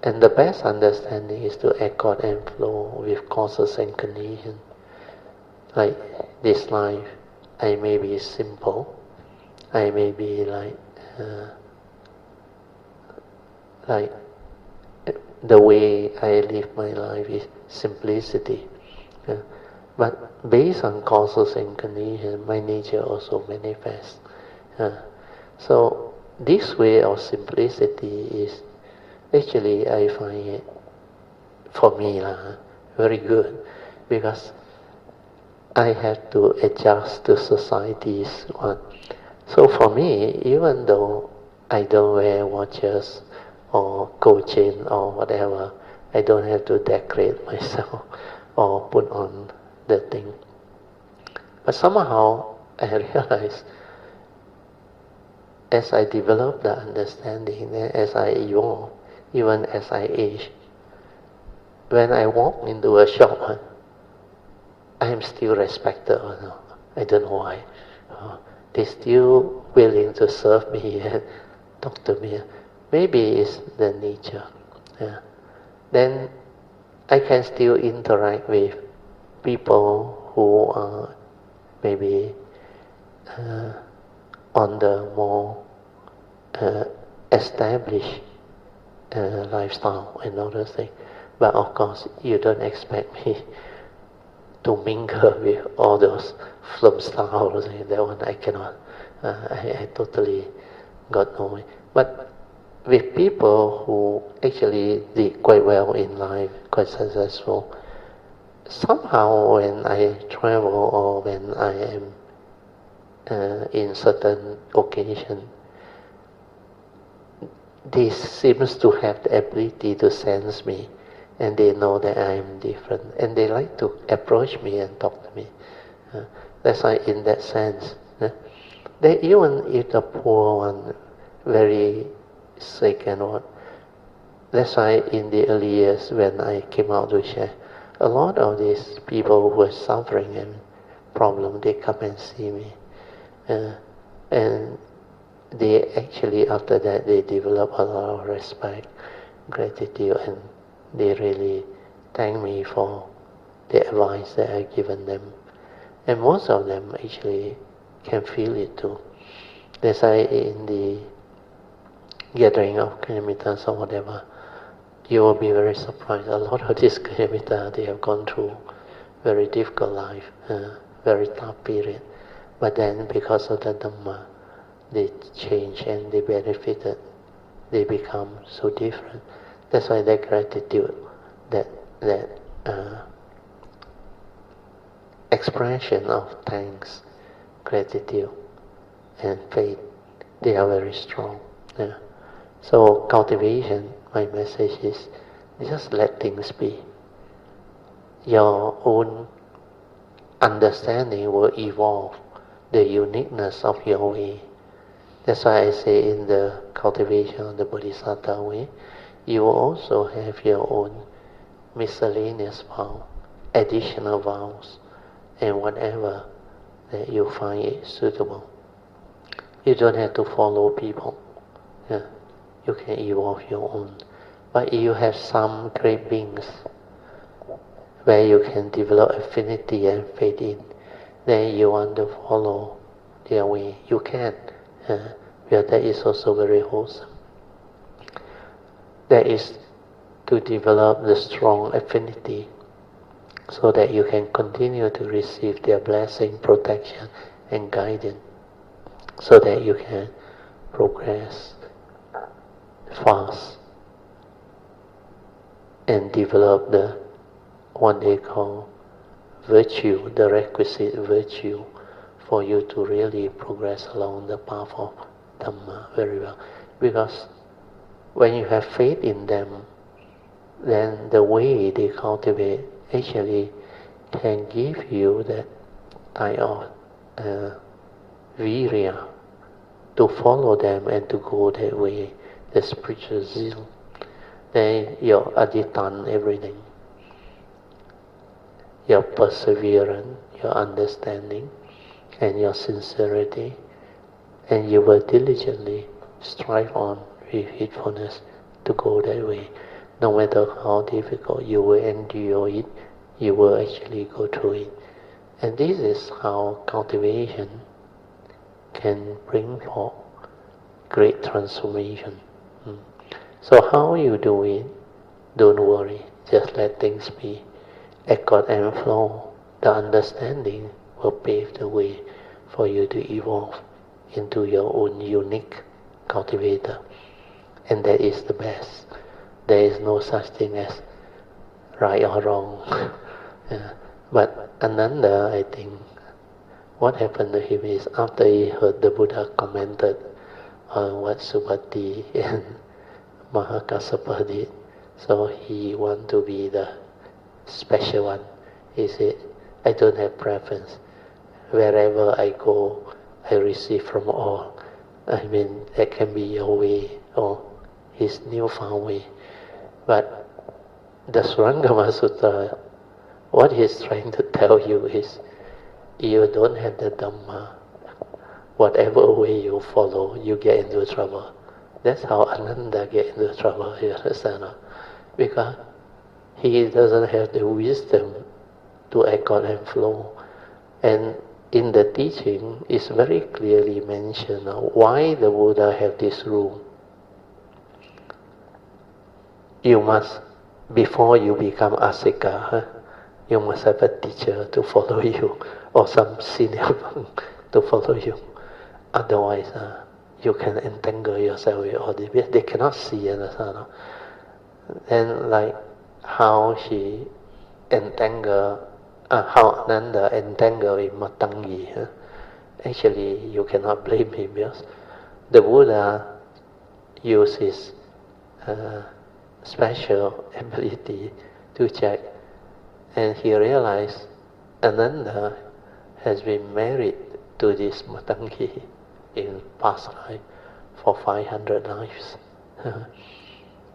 And the best understanding is to accord and flow with causes and conditions. Like this life, I may be simple, I may be like the way I live my life is simplicity. But based on causes and conditions, my nature also manifests. So this way of simplicity is actually, I find it, for me, very good, because I have to adjust to society's one. So for me, even though I don't wear watches or gold chain or whatever, I don't have to decorate myself or put on the thing. But somehow I realize, as I develop the understanding, as I evolve, even as I age, when I walk into a shop, I am still respected. I don't know why. They're still willing to serve me and talk to me. Maybe it's the nature. Then I can still interact with people who are maybe on the more established lifestyle and all those things. But of course, you don't expect me to mingle with all those film stars. That one I cannot. I totally got no way. But with people who actually did quite well in life, quite successful, somehow when I travel or when I am in certain occasion, they seems to have the ability to sense me, and they know that I am different, and they like to approach me and talk to me. That's why in that sense, they, even if the poor one, very sick and what, that's why in the early years when I came out to share, a lot of these people who are suffering and problem, they come and see me. And they actually, after that, they develop a lot of respect, gratitude, and they really thank me for the advice that I've given them. And most of them actually can feel it too. That's why in the gathering of kilometers or whatever, you will be very surprised. A lot of these kilometers, they have gone through very difficult life, very tough period. But then because of the Dhamma, they change and they benefited. They become so different. That's why that gratitude, that expression of thanks, gratitude, and faith, they are very strong. So cultivation, my message is, just let things be. Your own understanding will evolve the uniqueness of your way. That's why I say in the cultivation of the Bodhisattva way, you will also have your own miscellaneous vow, additional vows, and whatever that you find it suitable. You don't have to follow people. Yeah. You can evolve your own. But you have some great beings where you can develop affinity and faith in, then you want to follow their way. You can. Because that is also very wholesome. That is to develop the strong affinity so that you can continue to receive their blessing, protection, and guidance, so that you can progress fast and develop the what they call virtue, the requisite virtue for you to really progress along the path of Dhamma very well. Because when you have faith in them, then the way they cultivate actually can give you that type of virya to follow them and to go that way, the spiritual zeal. Then your aditan, everything, your perseverance, your understanding, and your sincerity, and you will diligently strive on with faithfulness to go that way. No matter how difficult, you will endure it, you will actually go through it. And this is how cultivation can bring forth great transformation. So how you do it, don't worry, just let things be. Accord and flow, the understanding will pave the way for you to evolve into your own unique cultivator. And that is the best. There is no such thing as right or wrong. But Ananda, I think, what happened to him is after he heard the Buddha commented on what Subhati and Mahakassapa did, so he wanted to be the special one. He said, I don't have preference. Wherever I go, I receive from all. I mean, that can be your way or his newfound way. But the Surangama Sutra, what he's trying to tell you is, you don't have the Dhamma. Whatever way you follow, you get into trouble. That's how Ananda get into trouble, you understand? Because he doesn't have the wisdom to accord and flow. And in the teaching, it's very clearly mentioned why the Buddha have this rule. You must, before you become asika, you must have a teacher to follow you, or some senior monk to follow you. Otherwise, you can entangle yourself with all this. They cannot see, understand? And like how she how Ananda entangled with Matangi, actually you cannot blame him, because the Buddha used his special ability to check, and he realized Ananda has been married to this Matangi in past life for 500 lives.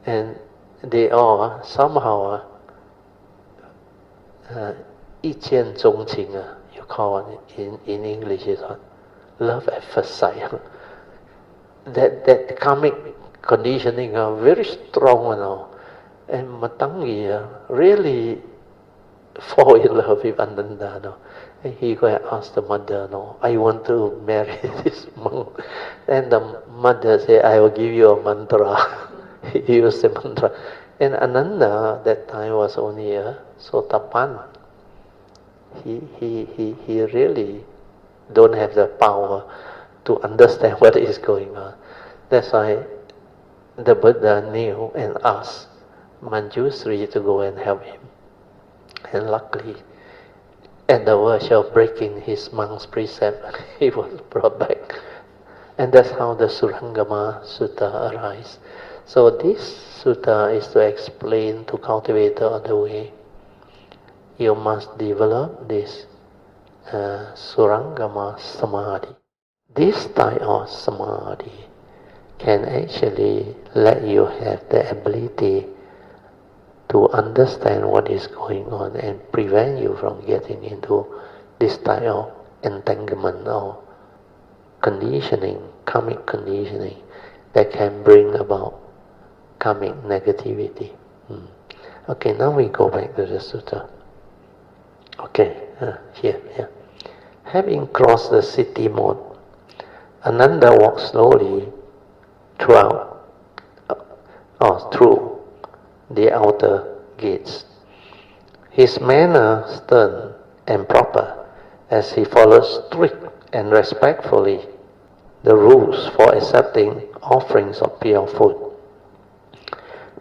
And they all somehow 一见钟情, you call it in English is what? Love at first sight. That karmic conditioning very strong, and Matangi really fall in love with Ananda. And he go and ask the mother, I want to marry this monk. And the mother said, I will give you a mantra. He used the mantra. And Ananda that time was only a Sotapan. He really don't have the power to understand what is going on. That's why the Buddha knew and asked Manjusri to go and help him. And luckily, at the verge of breaking his monk's precept, he was brought back. And that's how the Surangama Sutra arises. So this sutta is to explain to cultivator on the way. You must develop this Surangama Samadhi, This type of samadhi can actually let you have the ability to understand what is going on and prevent you from getting into this type of entanglement or conditioning, karmic conditioning that can bring about karmic negativity. Okay, now we go back to the sutta. Okay, here. Having crossed the city moat, Ananda walked slowly through the outer gates. His manner stern and proper as he followed strict and respectfully the rules for accepting offerings of pure food.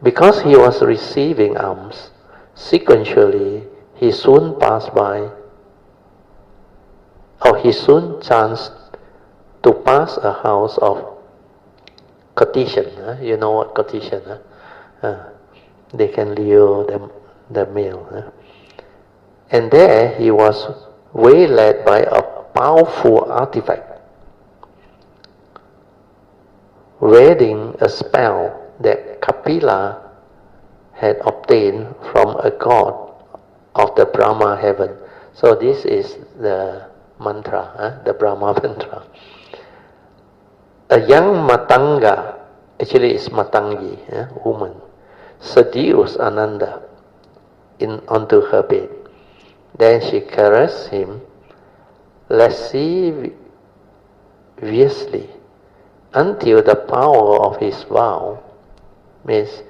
Because he was receiving alms, sequentially he soon chanced to pass a house of courtesan. You know what courtesan? They can lure the male. And there he was waylaid by a powerful artifact, reading a spell that Kapila had obtained from a god of the Brahma heaven. So this is the mantra, the Brahma mantra. A young matanga, actually it's matangi, woman, seduced Ananda onto her bed. Then she caressed him lasciviously until the power of his vow, means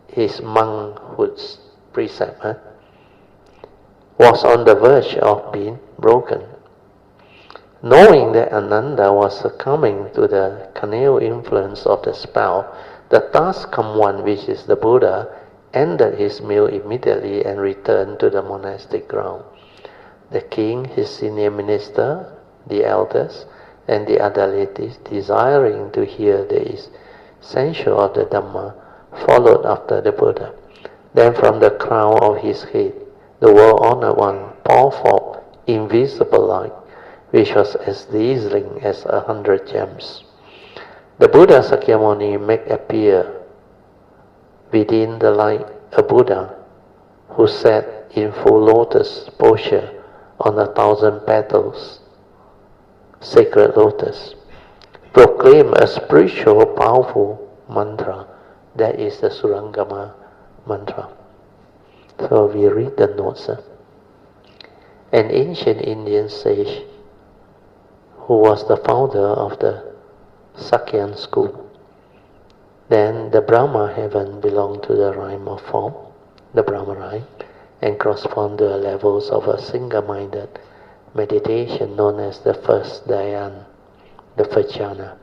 his monkhood's precept, was on the verge of being broken. Knowing that Ananda was succumbing to the canal influence of the spell, the task-come one, which is the Buddha, ended his meal immediately and returned to the monastic ground. The king, his senior minister, the elders, and the other ladies, desiring to hear the essential of the Dhamma, followed after the Buddha. Then from the crown of his head, the world-honored one poured forth invisible light, which was as dazzling as 100 gems. The Buddha Sakyamuni made appear within the light a Buddha who sat in full lotus posture on 1,000 petals, sacred lotus, proclaim a spiritual powerful mantra, that is the Surangama mantra. So we read the notes. An ancient Indian sage who was the founder of the Sakyan school. Then the Brahma heaven belonged to the rhyme of form, the Brahma rhyme, and correspond to the levels of a single-minded meditation known as the first dhyan, the first jhana.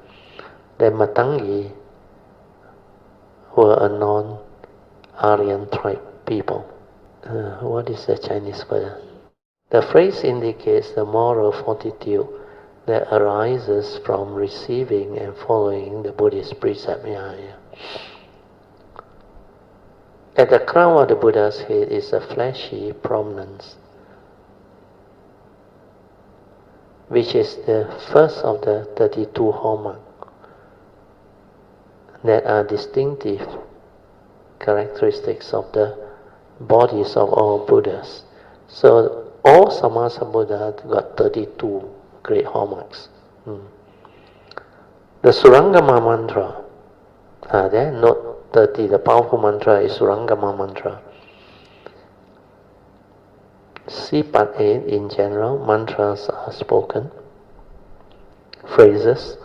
The Matangi were a non-Aryan tribe people. What is the Chinese word? The phrase indicates the moral fortitude that arises from receiving and following the Buddhist precept. At the crown of the Buddha's head is a fleshy prominence, which is the first of the 32 hallmarks that are distinctive characteristics of the bodies of all Buddhas. So all Sammasambuddha got 32 great hallmarks. The Surangama mantra, there note 30, the powerful mantra is Surangama mantra. See part 8 in general, mantras are spoken, phrases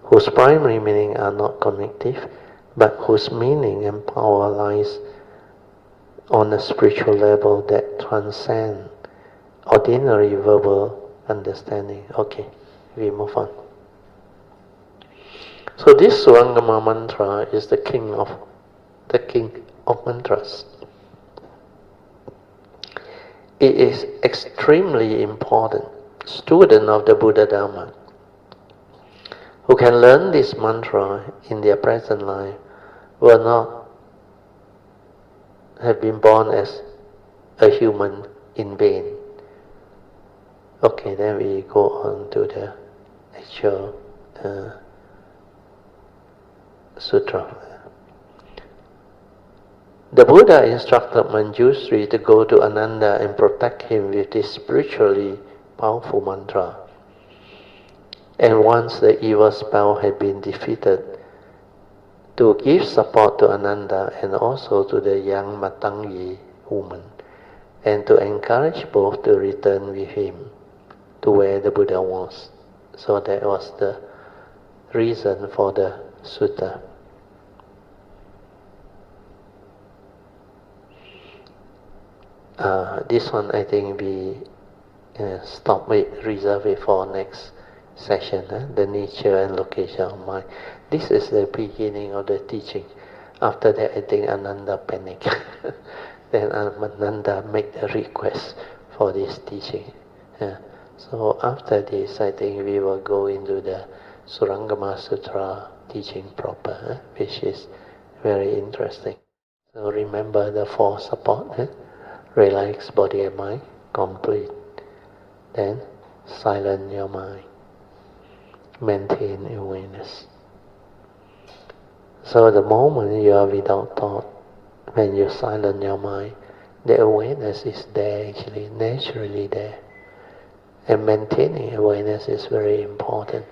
whose primary meaning are not connective, but whose meaning and power lies on a spiritual level that transcends ordinary verbal understanding. Okay, we move on. So this Surangama mantra is the king of mantras. It is extremely important. Student of the Buddha Dharma who can learn this mantra in their present life will not have been born as a human in vain. Okay, then we go on to the actual sutra. The Buddha instructed Manjushri to go to Ananda and protect him with this spiritually powerful mantra. And once the evil spell had been defeated, to give support to Ananda and also to the young Matangi woman, and to encourage both to return with him to where the Buddha was. So that was the reason for the sutta. This one I think we stop it, reserve it for next session, the nature and location of mind. This is the beginning of the teaching. After that I think Ananda panicked. Then Ananda made a request for this teaching. So after this I think we will go into the Surangama Sutra teaching proper, which is very interesting. So remember the four support. Relax body and mind, complete. Then silence your mind. Maintain awareness. So the moment you are without thought, when you silence your mind, the awareness is there actually, naturally there. And maintaining awareness is very important.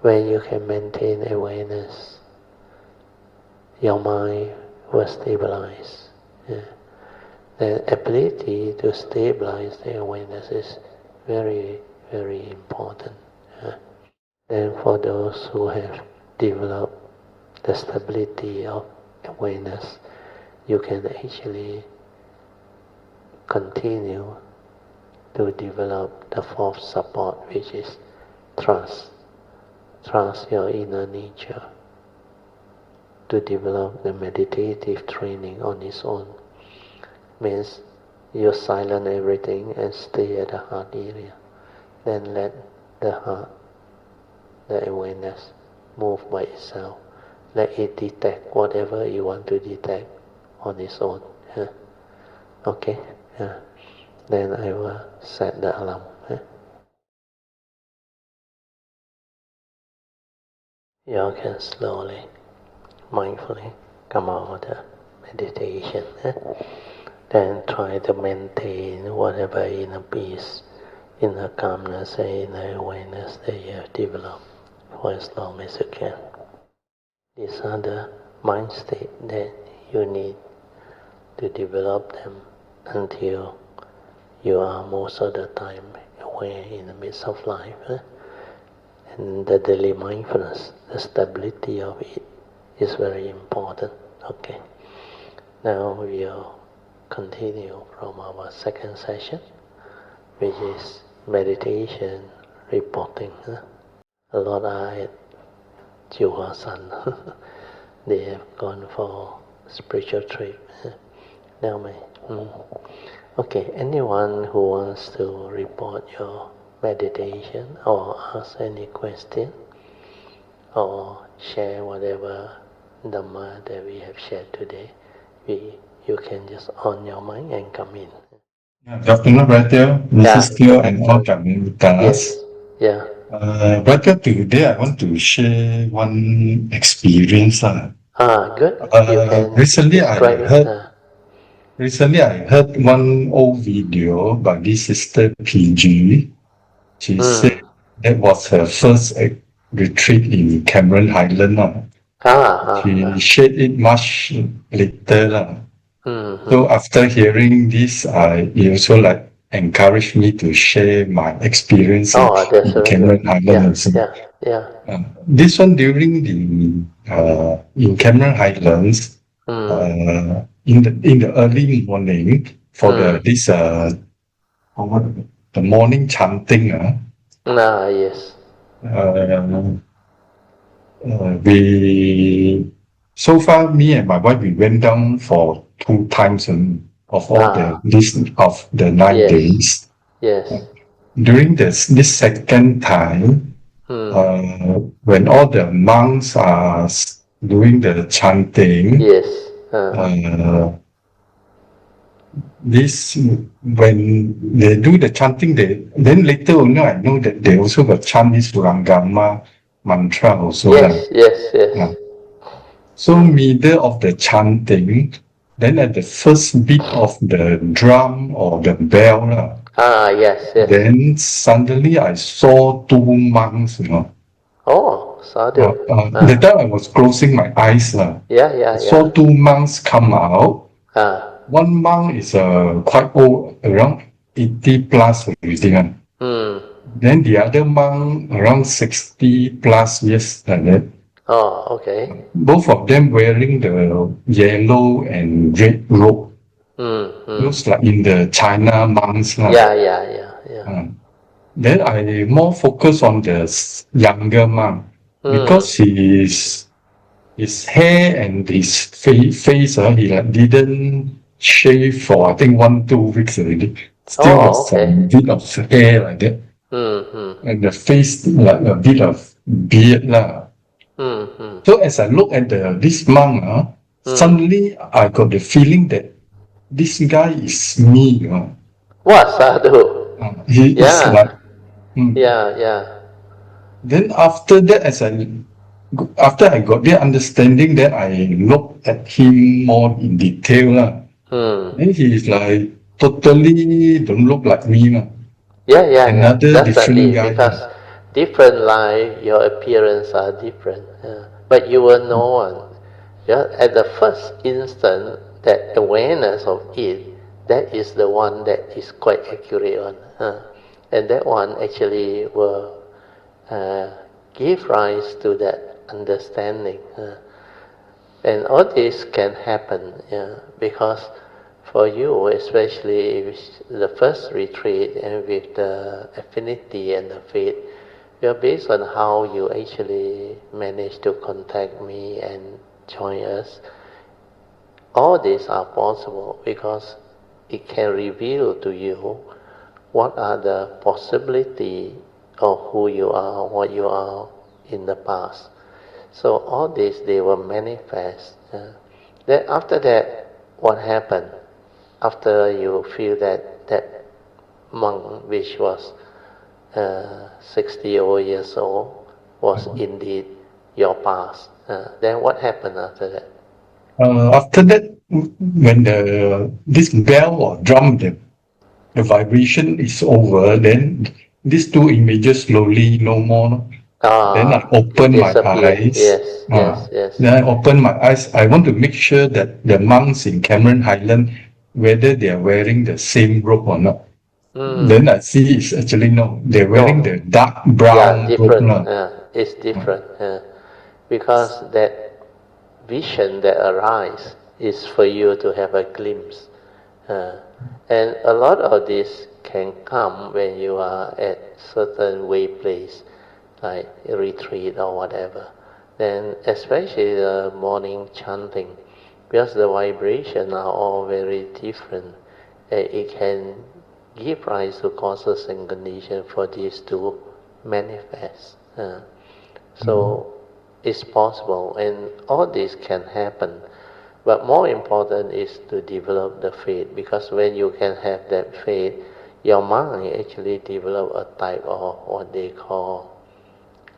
When you can maintain awareness, your mind will stabilize. The ability to stabilize the awareness is very, very important. Then for those who have developed the stability of awareness, you can actually continue to develop the fourth support, which is trust. Trust your inner nature to develop the meditative training on its own. Means you silence everything and stay at the heart area. Then let the heart, the awareness, move by itself. Let it detect whatever you want to detect on its own. Okay? Then I will set the alarm. You can slowly, mindfully come out of the meditation. Then try to maintain whatever inner peace, inner calmness, and inner awareness that you have developed for as long as you can. These are the mind states that you need to develop them until you are most of the time aware in the midst of life. And the daily mindfulness, the stability of it is very important. Okay. Now we'll continue from our second session, which is meditation reporting. A lot are at Hsuan. They have gone for spiritual trip. Now, okay, anyone who wants to report your meditation or ask any question or share whatever Dhamma that we have shared today, you can just on your mind and come in. Good afternoon, Brother, Mrs. Teo, and all Jamitas. Yes. Yeah. Brother, today I want to share one experience. Good. You can Recently describe it. I heard one old video by this sister PG. She said that was her first retreat in Cameron Highland. She shared it much later. So after hearing this, it also encouraged me to share my experience in Cameron Highland also. This one during the in Cameron Highlands, in the early morning for the morning chanting. Yes. So far, me and my wife, we went down for 2 times of all the list of the 9 days. Yes. During this second time, when all the monks are doing the chanting, this when they do the chanting, then later only I know that they also got chant this Surangama mantra also. Yes, yes, yes. Yeah. So middle of the chanting, then at the first beat of the drum or the bell, Yes, yes. then suddenly I saw two monks, Oh, sadhu. That time I was closing my eyes. Yeah. Saw two monks come out. Ah. One monk is quite old, around 80 plus already. Then the other monk around 60 plus years like that. Oh, okay. Both of them wearing the yellow and red robe. Looks like in the China monks. Yeah. Then I more focus on the younger monk because his hair and his face, he like didn't shave for I think 1-2 weeks already. Still got Oh, okay. some bit of hair like that, and the face like a bit of beard lah. So as I look at this monk, suddenly I got the feeling that this guy is me. What sadhu? He is Yeah. like. Yeah. Then after that, after I got the understanding, then I looked at him more in detail. Then he is like totally don't look like me. Yeah. Another different Definitely, guy. because different life, your appearance are different. But you will know one. Yeah, at the first instant, that awareness of it, that is the one that is quite accurate on. And that one actually will give rise to that understanding. And all this can happen, because for you, especially if the first retreat and with the affinity and the faith, based on how you actually manage to contact me and join us, all these are possible because it can reveal to you what are the possibility of who you are, what you are in the past. So all this, they will manifest. Then after that, what happened? After you feel that monk, which was 60 years old, was indeed your past. Then what happened after that? After that, when this bell or drum, the vibration is over, then these two images slowly no more. Then I open my eyes. Yes. Then I open my eyes. I want to make sure that the monks in Cameron Highland, whether they are wearing the same robe or not. Then I see it's actually no. They're wearing the dark brown different. robe. It's different. Because that vision that arises is for you to have a glimpse. And a lot of this can come when you are at certain way place, like a retreat or whatever. Then especially the morning chanting, because the vibration are all very different, it can give rise to causes and conditions for these to manifest. So it's possible, and all this can happen. But more important is to develop the faith, because when you can have that faith, your mind actually develop a type of what they call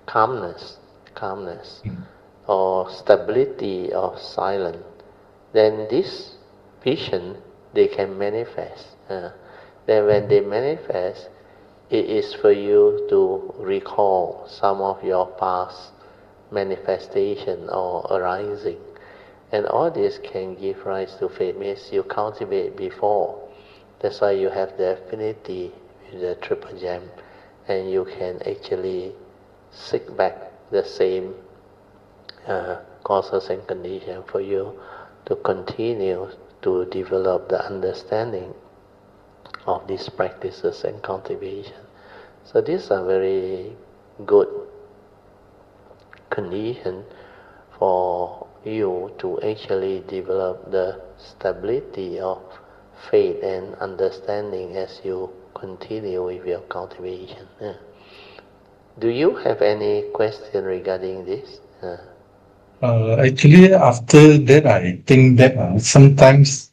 calmness, or stability of silence. Then this vision, they can manifest. Then when they manifest, it is for you to recall some of your past manifestation or arising. And all this can give rise to faith, means you cultivate before. That's why you have the affinity with the triple gem, and you can actually seek back the same causes and conditions for you to continue to develop the understanding of these practices and cultivation. So these are very good conditions for you to actually develop the stability of faith and understanding as you continue with your cultivation. Do you have any question regarding this? Actually, after that, I think that sometimes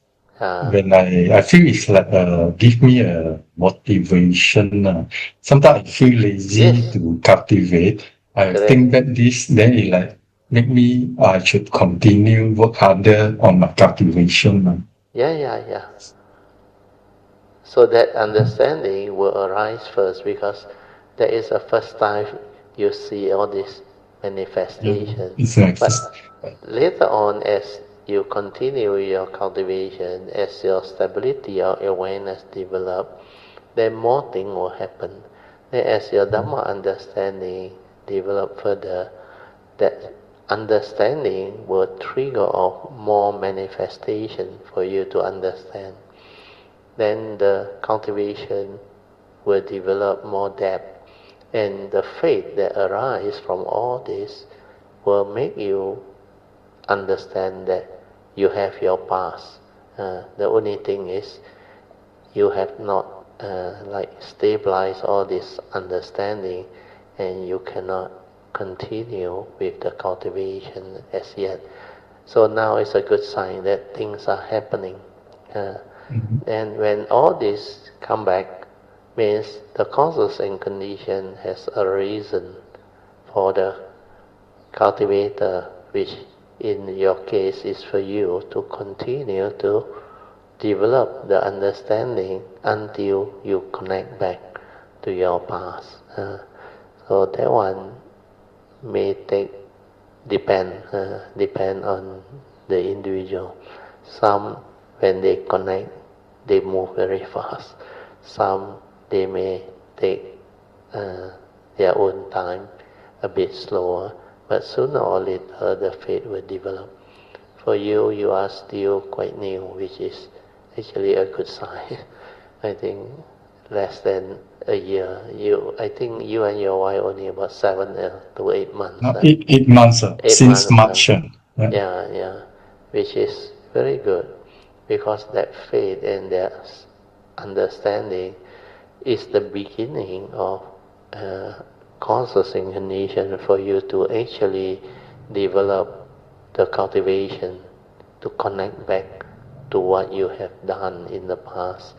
when I feel it's like give me a motivation. Sometimes I feel lazy Yes, to cultivate. I think correct. that this then it like make me I should continue work harder on my cultivation. Yeah, yeah, yeah. So that understanding will arise first because that is the first time you see all this Yeah, manifestation. it's like But later on, as you continue your cultivation, as your stability or awareness develop, then more things will happen. Then as your Dhamma understanding develop further, that understanding will trigger off more manifestation for you to understand. Then the cultivation will develop more depth, and the faith that arises from all this will make you understand that you have your past. The only thing is you have not stabilized all this understanding, and you cannot continue with the cultivation as yet. So now is a good sign that things are happening. And when all this come back, means the causes and condition has arisen for the cultivator, which in your case is for you to continue to develop the understanding until you connect back to your past. So that one may depend on the individual. Some, when they connect, they move very fast. Some, they may take their own time, a bit slower, but sooner or later the faith will develop. For you, you are still quite new, which is actually a good sign. I think less than a year. I think you and your wife only about 7 to 8 months. 8 months 8 months. since March. Yeah. Yeah, which is very good because that faith and that understanding is the beginning of causes and condition for you to actually develop the cultivation to connect back to what you have done in the past.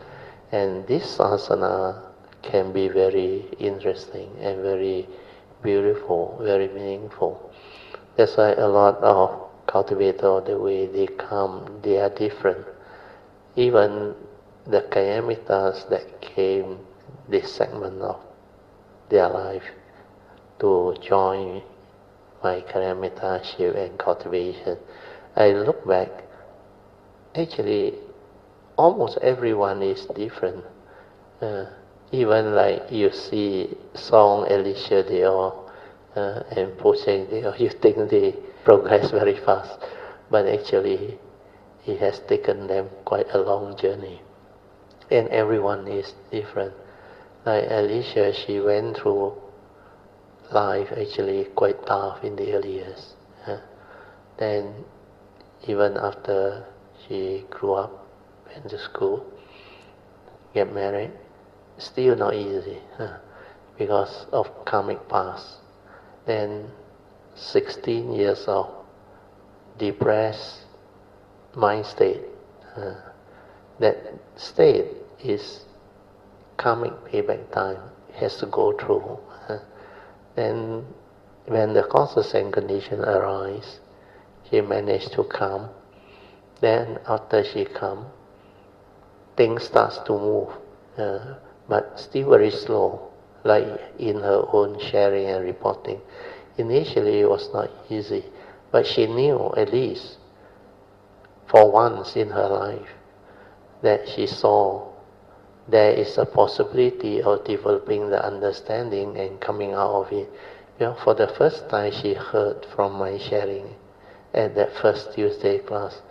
And this asana can be very interesting and very beautiful, very meaningful. That's why a lot of cultivators, the way they come, they are different. Even the Kayamitas that came this segment of their life to join my Kayamitasship and cultivation, I look back, actually almost everyone is different. Even like you see Song, Alicia, they all and Puja, they all, you think they progress very fast, but actually it has taken them quite a long journey. And everyone is different. Like Alicia, she went through life actually quite tough in the early years. Then even after she grew up, went to school, get married, still not easy because of karmic past. Then 16 years of depressed mind state. That state is karmic payback time. It has to go through. Then when the causes and conditions arise, she managed to come. Then after she come, things starts to move, but still very slow, like in her own sharing and reporting. Initially it was not easy, but she knew at least for once in her life that she saw there is a possibility of developing the understanding and coming out of it. For the first time she heard from my sharing at that first Tuesday class,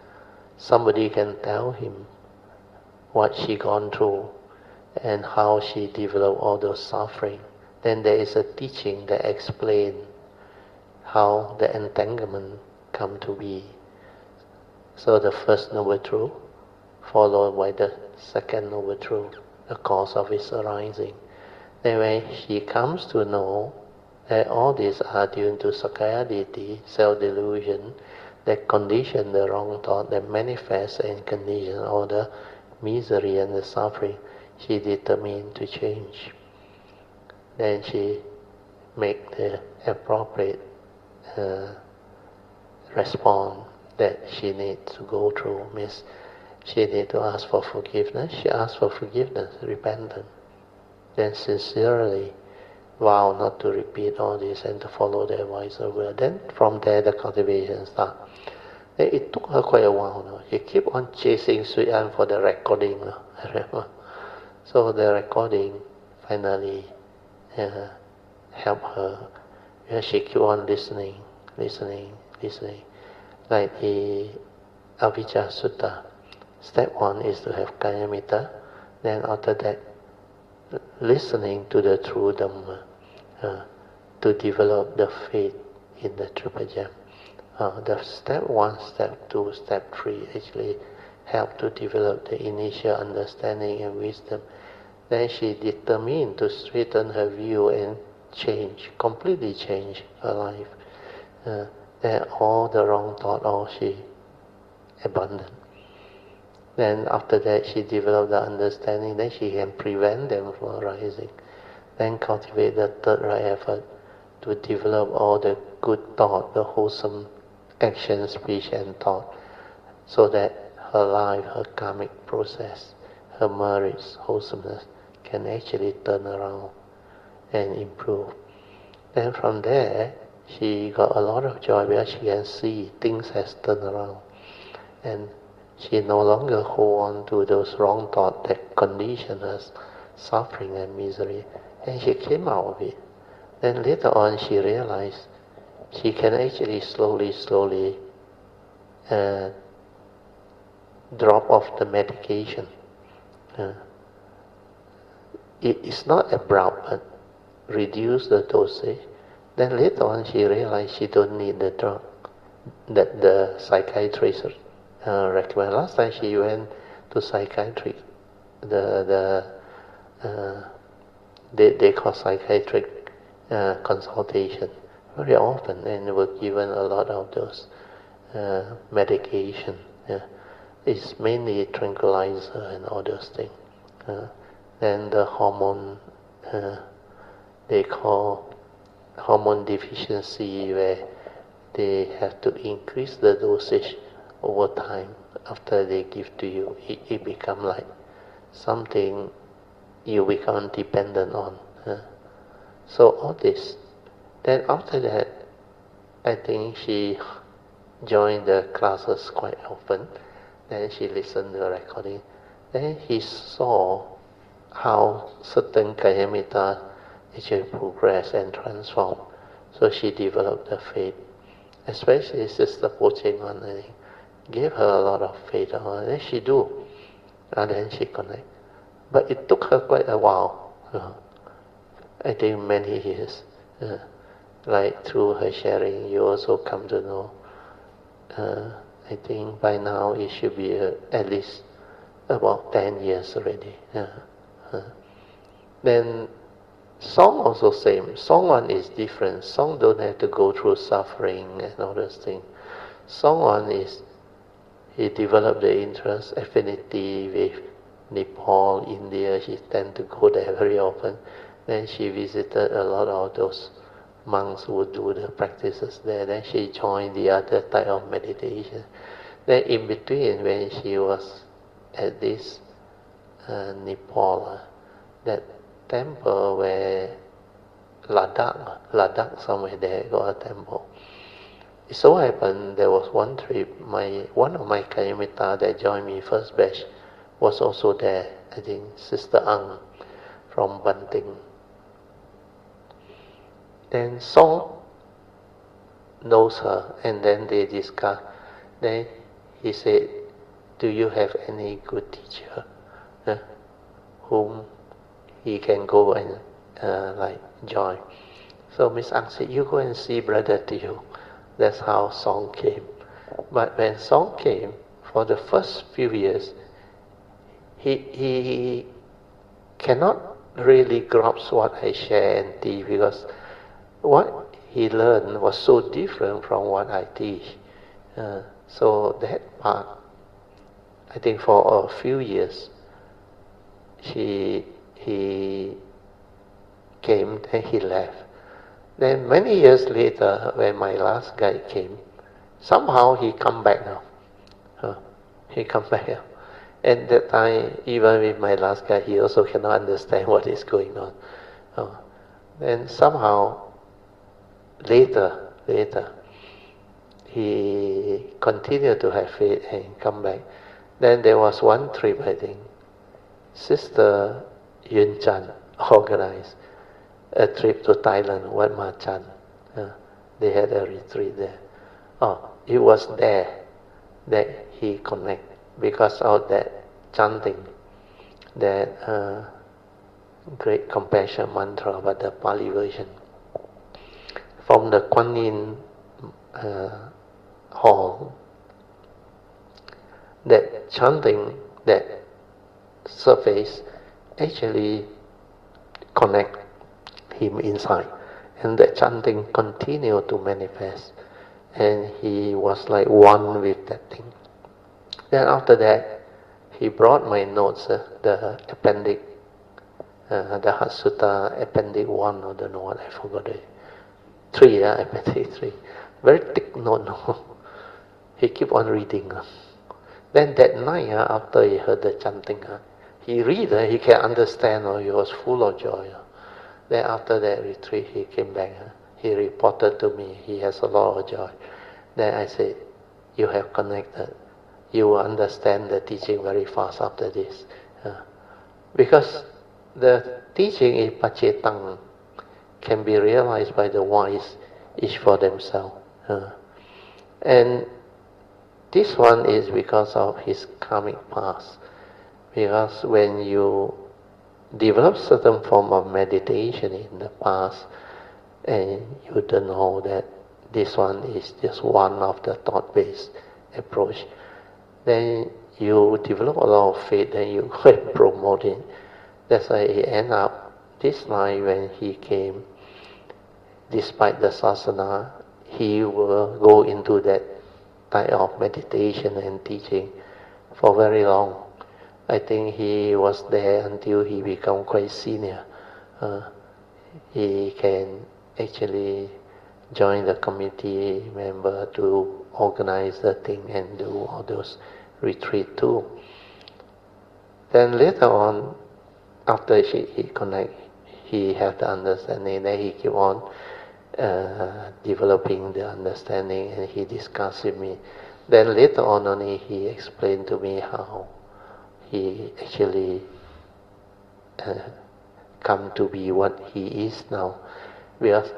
somebody can tell him what she gone through and how she developed all those suffering. Then there is a teaching that explains how the entanglement come to be. So the first noble truth, followed by the second noble truth, the cause of its arising. Then when she comes to know that all these are due to Sakaya deity, self-delusion, that condition the wrong thought, that manifests and condition all the misery and the suffering, she determined to change. Then she make the appropriate response that she needs to go through. Means she need to ask for forgiveness. She asked for forgiveness, repentance. Then sincerely vow not to repeat all this and to follow the advice of the. Then from there the cultivation starts. It took her quite a while. No? She kept on chasing Hsuan for the recording. No? So the recording finally helped her. She kept on listening. Like the Avijja Sutta. Step 1 is to have Kayamita. Then after that, listening to the true Dhamma to develop the faith in the Triple Gem. The step 1, step 2, step 3 actually help to develop the initial understanding and wisdom. Then she determined to straighten her view and completely change her life. Then all the wrong thought, all she abandoned. Then after that she developed the understanding, then she can prevent them from arising. Then cultivate the third right effort to develop all the good thought, the wholesome action, speech and thought, so that her life, her karmic process, her merits, wholesomeness can actually turn around and improve. Then from there, she got a lot of joy because she can see things has turned around. And she no longer hold on to those wrong thoughts that condition her suffering and misery. And she came out of it. Then later on she realized she can actually slowly drop off the medication. It's not abrupt, but reduce the dosage. Then later on she realized she don't need the drug that the psychiatrist recommend. Last time she went to psychiatric, they call psychiatric consultation very often, and were given a lot of those medication. It's mainly tranquilizer and all those things. Then the hormone, they call hormone deficiency, where they have to increase the dosage over time. After they give to you, it become like something you become dependent on. So all this. Then after that, I think she joined the classes quite often. Then she listened to the recording. Then he saw how certain Kayamita actually progress and transform. So she developed the faith. Especially Sister Pocheng on, I think, gave her a lot of faith. And then she do. And then she connect. But it took her quite a while. I think many years. Like through her sharing, you also come to know. I think by now it should be at least about 10 years already. Then song also same. Song one is different. Song don't have to go through suffering and all those things. Song one is he developed the interest, affinity with Nepal, India. She tend to go there very often. Then she visited a lot of those monks who do the practices there. Then she joined the other type of meditation. Then in between, when she was at this Nepal, that temple where Ladakh somewhere there got a temple. It so happened there was one trip, one of my Kayamita that joined me first batch was also there. I think Sister Ang from Banting. Then Song knows her, and then they discuss. Then he said, "Do you have any good teacher whom he can go and join?" So Miss Ang said, "You go and see Brother Teo." That's how Song came. But when Song came, for the first few years, he cannot really grasp what I share and teach, because what he learned was so different from what I teach. So that part, I think for a few years, he came, then he left. Then many years later, when my last guy came, somehow he come back now. He come back now. And that time, even with my last guy, he also cannot understand what is going on. Then somehow, later, he continued to have faith and come back. Then there was one trip, I think, Sister Yun Chan organized a trip to Thailand, Wat Ma Chan. They had a retreat there. It was there that he connected because of that chanting, that great compassion mantra, but the Pali version. From the Kuan Yin hall, that chanting, that surface actually connect him inside, and the chanting continued to manifest, and he was like one with that thing. Then after that, he brought my notes, the appendix, the Hatsuta appendix 1, or don't know what, I forgot it. 3, appendix 3. Very thick note. He keep on reading. Then that night, after he heard the chanting, he read, he can understand, he was full of joy. Then after that retreat, he came back. He reported to me, he has a lot of joy. Then I said, you have connected. You will understand the teaching very fast after this. Because the teaching in Pachetang can be realized by the wise, each for themselves. And this one is because of his karmic past. Because when you develop certain form of meditation in the past, and you don't know that this one is just one of the thought-based approach, then you develop a lot of faith, and you go and promote it. That's why he ended up this night when he came. Despite the sasana, he will go into that type of meditation and teaching for very long. I think he was there until he became quite senior. He can actually join the committee member to organize the thing and do all those retreat too. Then later on, after he connect, he had the understanding, then he keep on developing the understanding, and he discussed with me. Then later on only he explained to me how he actually come to be what he is now. Because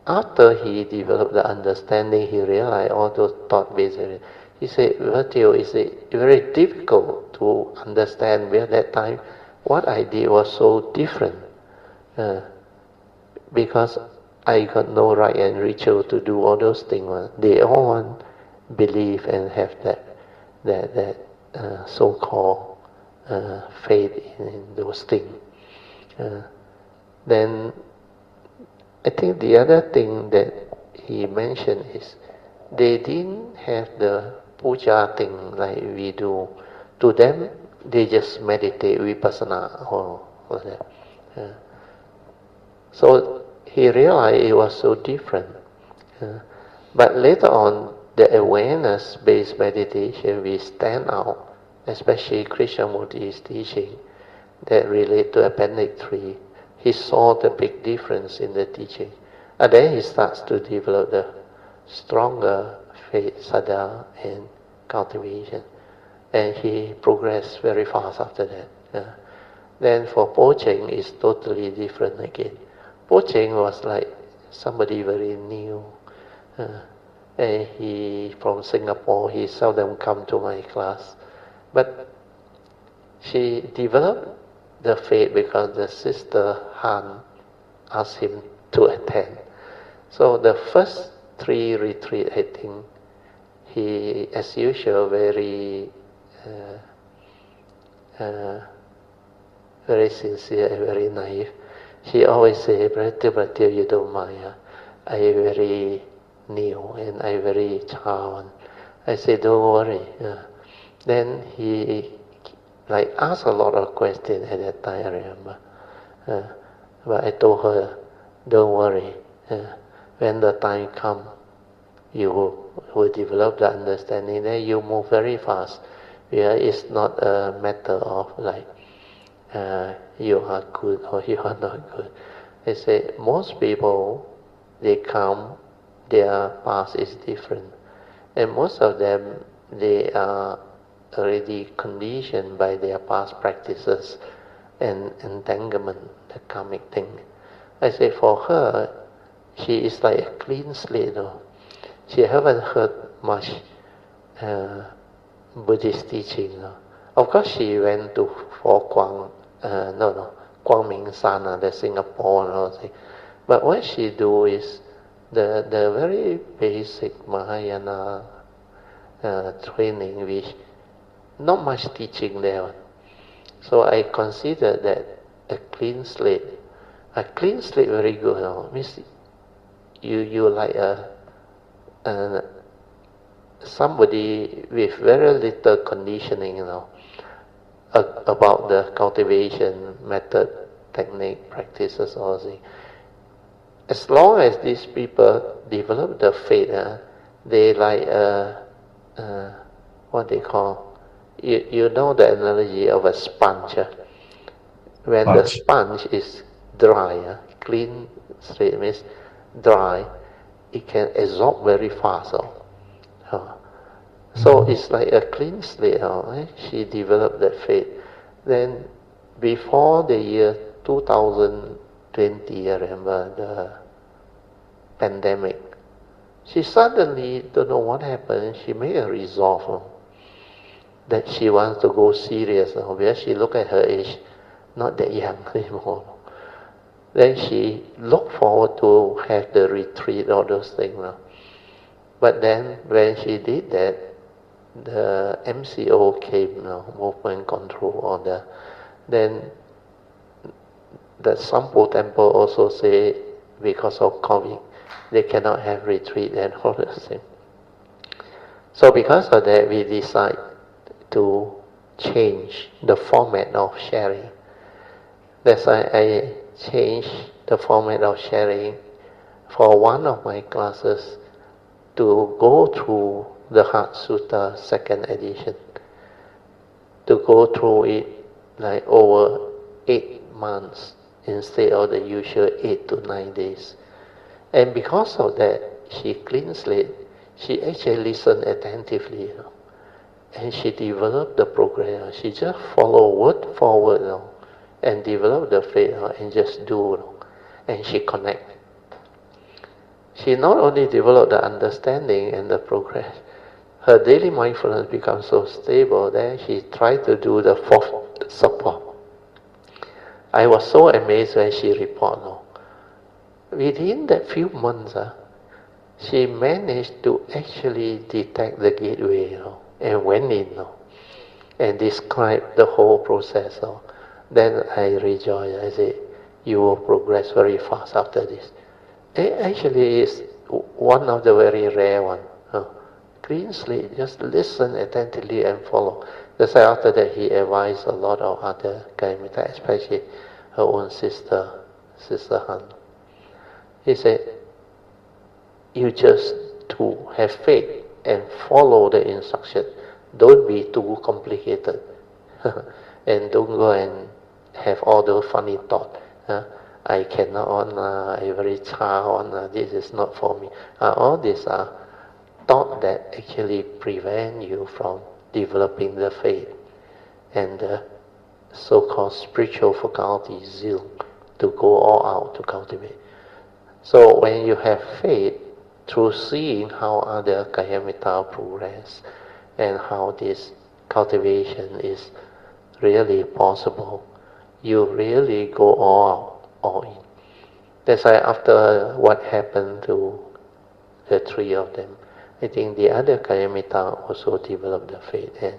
after he developed the understanding, he realized all those thought-based areas. He said, Virtue, is very difficult to understand, because at that time what I did was so different. Because I got no right and ritual to do all those things. They all want believe and have that so-called faith in those things. Then I think the other thing that he mentioned is they didn't have the puja thing like we do. To them, they just meditate vipassana or that. So he realized it was so different. But later on, the awareness-based meditation will stand out, especially Krishnamurti's teaching that relate to Appendix 3. He saw the big difference in the teaching. And then he starts to develop the stronger faith, sadha, and cultivation. And he progressed very fast after that. Then for Po Cheng, it's totally different again. Po Cheng was like somebody very new. And he, from Singapore, he seldom come to my class. But she developed the faith because the sister Han asked him to attend. So the first 3 retreats, I think, he, as usual, very sincere and very naive. She always say, Brother, you don't mind. I very new and I very child. I said, don't worry. Then he asked a lot of questions at that time, I remember. But I told her, don't worry. When the time comes, you will develop the understanding. Then you move very fast. It's not a matter of you are good or you are not good. I say most people, they come, their past is different. And most of them, they are already conditioned by their past practices and entanglement, the karmic thing. I say for her, she is like a clean slate. She haven't heard much Buddhist teaching. Of course, she went to Guangming San, the Singapore and all that. But what she do is the very basic Mahayana training, which not much teaching there. So I consider that a clean slate. A clean slate very good. Means you like somebody with very little conditioning, about the cultivation method, technique, practices, all things. As long as these people develop the faith, they like what they call, you know the analogy of a sponge. When the sponge is dry, clean straight means dry, it can absorb very fast. So it's like a clean slate. She developed that faith. Then before the year 2020, I remember the pandemic, she suddenly, don't know what happened, she made a resolve that she wants to go serious. Because she looked at her age, not that young anymore. Then she looked forward to have the retreat, all those things. But then when she did that, the MCO came, movement control order. Then the Sampo Temple also say because of COVID, they cannot have retreat and all those things. So because of that, we decide to change the format of sharing. That's why I changed the format of sharing for one of my classes to go through the Heart Sutta second edition, to go through it like over 8 months instead of the usual 8 to 9 days. And because of that, she clean slate, she actually listened attentively, and she developed the program. She just follow word for word, and develop the faith, and just do, and she connect. She not only developed the understanding and the progress, her daily mindfulness becomes so stable that she tried to do the fourth support. I was so amazed when she reported. Within that few months, she managed to actually detect the gateway, and went in, and described the whole process. Then I rejoiced. I said, you will progress very fast after this. It actually is one of the very rare ones. Clean slate, just listen attentively and follow. That's why after that he advised a lot of other Kayamita, especially her own sister Han. He said, you just to have faith and follow the instruction. Don't be too complicated. And don't go and have all those funny thoughts. I cannot, I very child, this is not for me. All these are thoughts that actually prevent you from developing the faith and the so-called spiritual faculty, zeal, to go all out to cultivate. So when you have faith, through seeing how other Kayamita progress and how this cultivation is really possible, you really go all out, all in. That's why after what happened to the three of them, I think the other Kayamita also developed the faith, and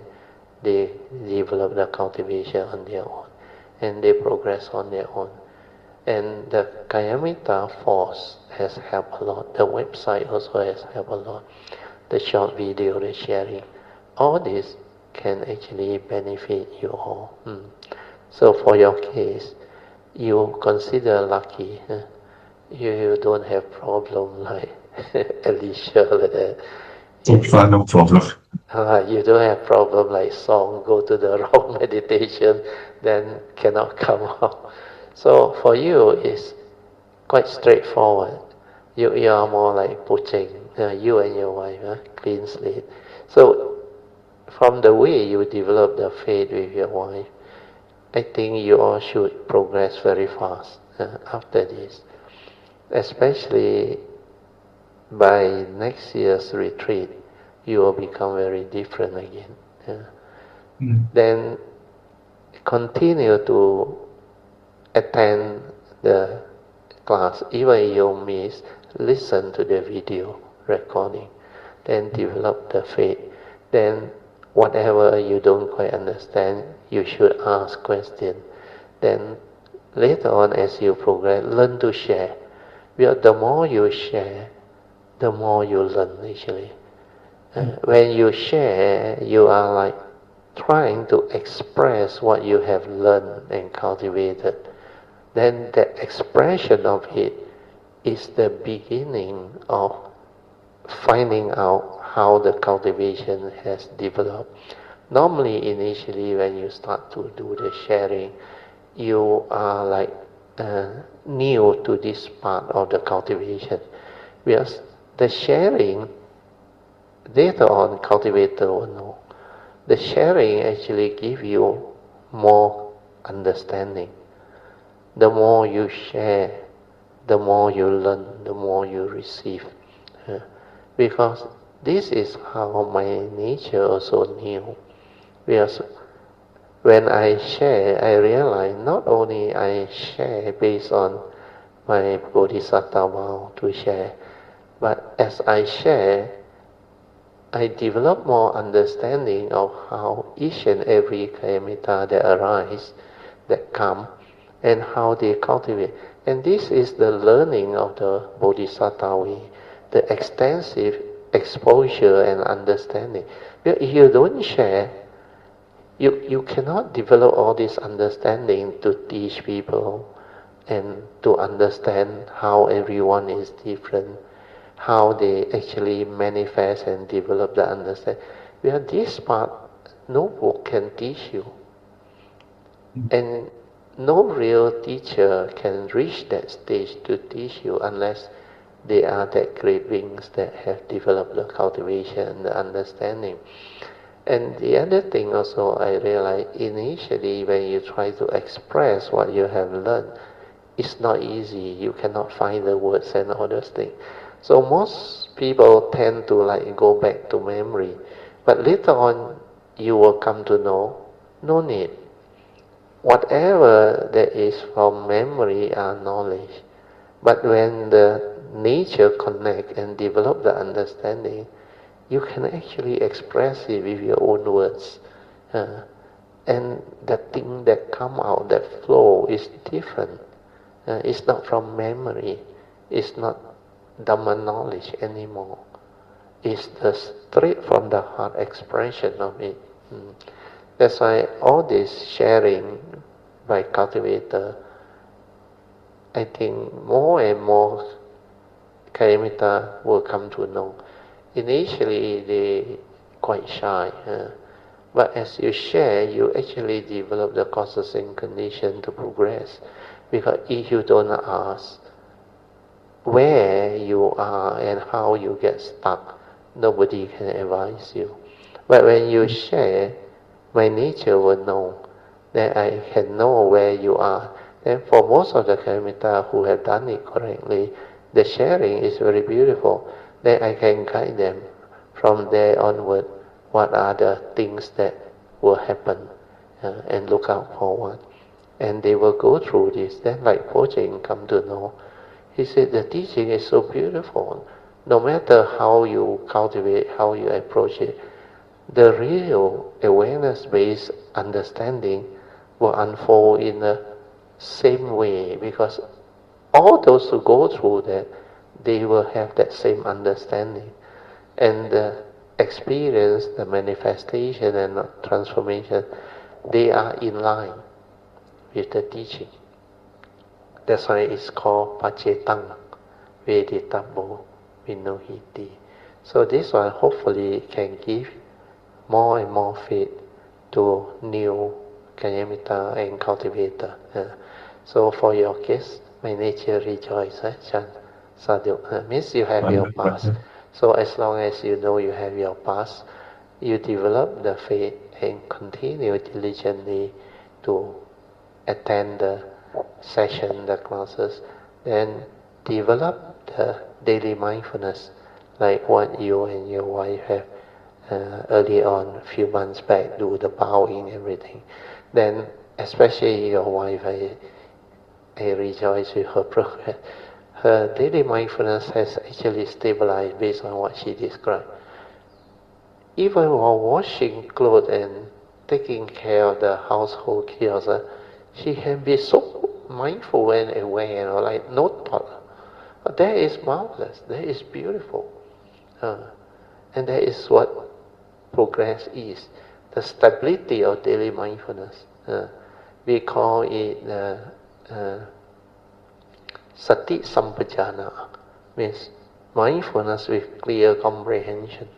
they developed the cultivation on their own, and they progress on their own. And the Kayamita force has helped a lot. The website also has helped a lot. the short video, the sharing. All this can actually benefit you all. So for your case, you consider lucky. You don't have problem like Alicia like that. So far, no problem. You don't have problem like song, go to the wrong meditation, then cannot come out. So for you, it's quite straightforward. You are more like Pucheng, you and your wife, clean slate. So from the way you develop the faith with your wife, I think you all should progress very fast after this. Especially by next year's retreat, you will become very different again. Then continue to attend the class, even you miss, listen to the video recording, then develop the faith. Then whatever you don't quite understand, you should ask questions. Then later on, as you progress, learn to share. Because the more you share, the more you learn actually. When you share, you are like trying to express what you have learned and cultivated. Then the expression of it is the beginning of finding out how the cultivation has developed. Normally, initially, when you start to do the sharing, you are like new to this part of the cultivation. Because the sharing, later on, cultivator will know. The sharing actually gives you more understanding. The more you share, the more you learn, the more you receive. Because this is how my nature also knew. Because when I share, I realize not only I share based on my Bodhisattva vow to share, but as I share, I develop more understanding of how each and every kayamita that arise, that come, and how they cultivate. And this is the learning of the Bodhisattva way, the extensive exposure and understanding. If you don't share, you cannot develop all this understanding to teach people and to understand how everyone is different, how they actually manifest and develop the understanding. Well, this part, no book can teach you. And no real teacher can reach that stage to teach you unless they are that great beings that have developed the cultivation, the understanding. And the other thing also I realized, initially when you try to express what you have learned, it's not easy. You cannot find the words and all those things. So most people tend to like go back to memory. But later on, you will come to know, no need. Whatever that is from memory are knowledge. But when the nature connect and develop the understanding, you can actually express it with your own words. And the thing that come out, that flow is different. It's not from memory. It's not Dhamma knowledge anymore. It's the straight from the heart expression of it. That's why all this sharing by cultivator, I think more and more kayamita will come to know. Initially, they quite shy, but as you share, you actually develop the causes and condition to progress. Because if you don't ask where you are and how you get stuck, nobody can advise you. But when you share, my nature will know that I can know where you are. And for most of the kayamita who have done it correctly, the sharing is very beautiful. Then I can guide them from there onward. What are the things that will happen and look out for what. And they will go through this. Then like Pojing come to know. He said the teaching is so beautiful. No matter how you cultivate, how you approach it, the real awareness-based understanding will unfold in the same way, because all those who go through that, they will have that same understanding. And the experience, the manifestation and transformation, they are in line with the teaching. That's why it's called Pacetang Veditabo Vinohiti. So this one hopefully can give more and more faith to new Kanyamita and cultivator. So for your case, my nature rejoices, Chan Sadhu. Means you have your past. So as long as you know you have your past, you develop the faith and continue diligently to attend the session, the classes, then develop the daily mindfulness, like what you and your wife have early on, a few months back, do the bowing, everything. Then, especially your wife, I rejoice with her progress. Her daily mindfulness has actually stabilized based on what she described. Even while washing clothes and taking care of the household chaos, she can be so mindful and aware, like no thought. That is marvelous. That is beautiful. And that is what progress is. The stability of daily mindfulness. We call it Sati Sampajana, means mindfulness with clear comprehension.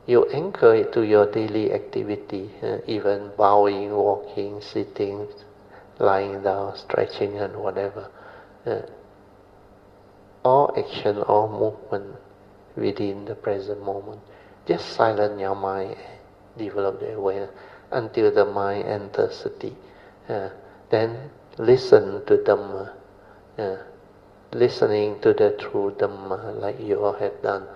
You anchor it to your daily activity, even bowing, walking, sitting, lying down, stretching and whatever. All action, all movement within the present moment. Just silence your mind and develop the awareness until the mind enters sati. Then listen to Dhamma. Listening to the true Dhamma like you all have done.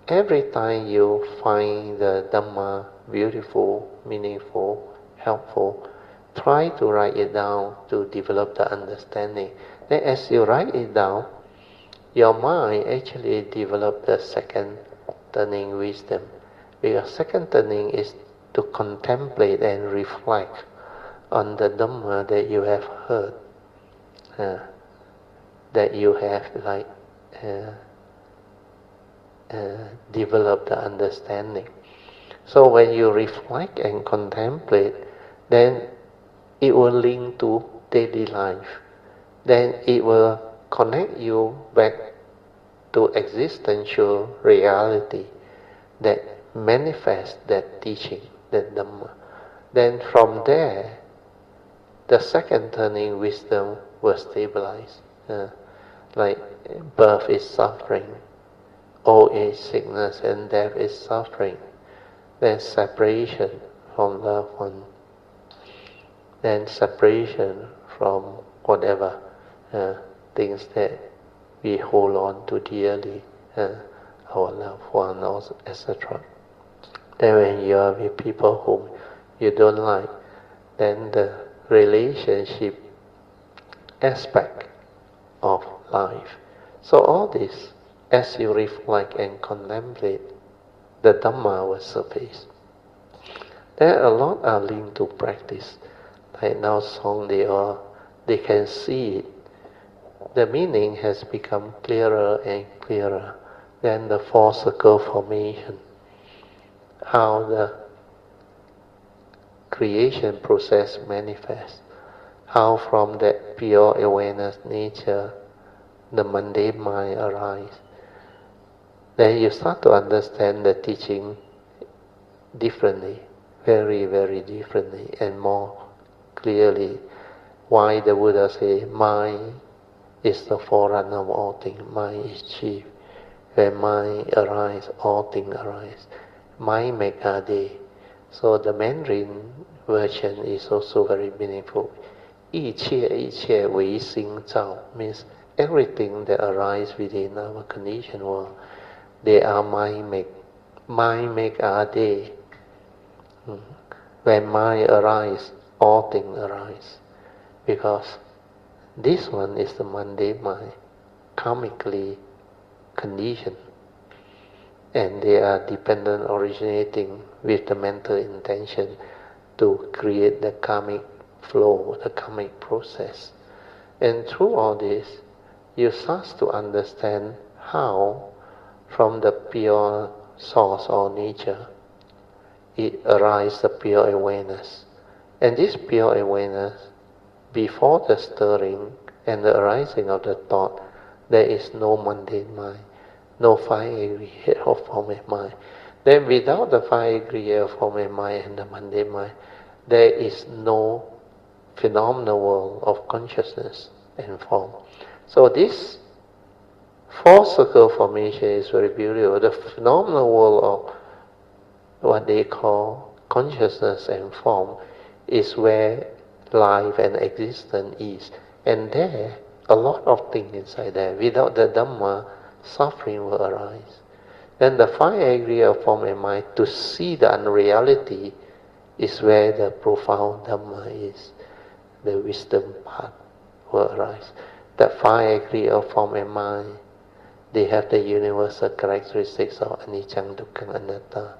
Every time you find the Dhamma beautiful, meaningful, helpful, try to write it down to develop the understanding. Then as you write it down, your mind actually develops the second turning wisdom. Because second turning is to contemplate and reflect on the Dhamma that you have heard, that you have developed the understanding. So when you reflect and contemplate, then it will link to daily life. Then it will connect you back to existential reality that manifests that teaching, that Dhamma. Then from there, the second turning wisdom will stabilize. Like birth is suffering, old age, sickness, and death is suffering. Then separation from loved one. Then separation from whatever things that we hold on to dearly, our loved one, etc. Then when you are with people whom you don't like, then the relationship aspect of life. So all this, as you reflect and contemplate, the Dhamma will surface. There are a lot are linked to practice. Like now song, they can see it. The meaning has become clearer and clearer. Then the four circle formation, how the creation process manifests, how from that pure awareness nature the mundane mind arises. Then you start to understand the teaching differently, very, very differently, and more clearly. Why the Buddha say mind is the forerunner of all things, mind is chief. When mind arises, all things arise. Mind make our day. So the Mandarin version is also very meaningful. 一切唯心造 means everything that arises within our conditioned world, they are mind make. Mind make our day. When mind arises, all things arise. Because this one is the mundane mind, karmically conditioned. And they are dependent, originating with the mental intention to create the karmic flow, the karmic process. And through all this, you start to understand how from the pure source or nature, it arises the pure awareness. And this pure awareness, before the stirring and the arising of the thought, there is no mundane mind, no five aggregate of form and mind. Then without the five aggregate of form and mind and the mundane mind, there is no phenomenal world of consciousness and form. So this four circle formation is very beautiful. The phenomenal world of what they call consciousness and form is where life and existence is. And there, a lot of things inside there. Without the Dhamma, suffering will arise. Then the five aggregate of form and mind, to see the unreality, is where the profound Dhamma is. The wisdom part will arise. That five aggregate of form and mind, they have the universal characteristics of anicca, dukkha, anatta,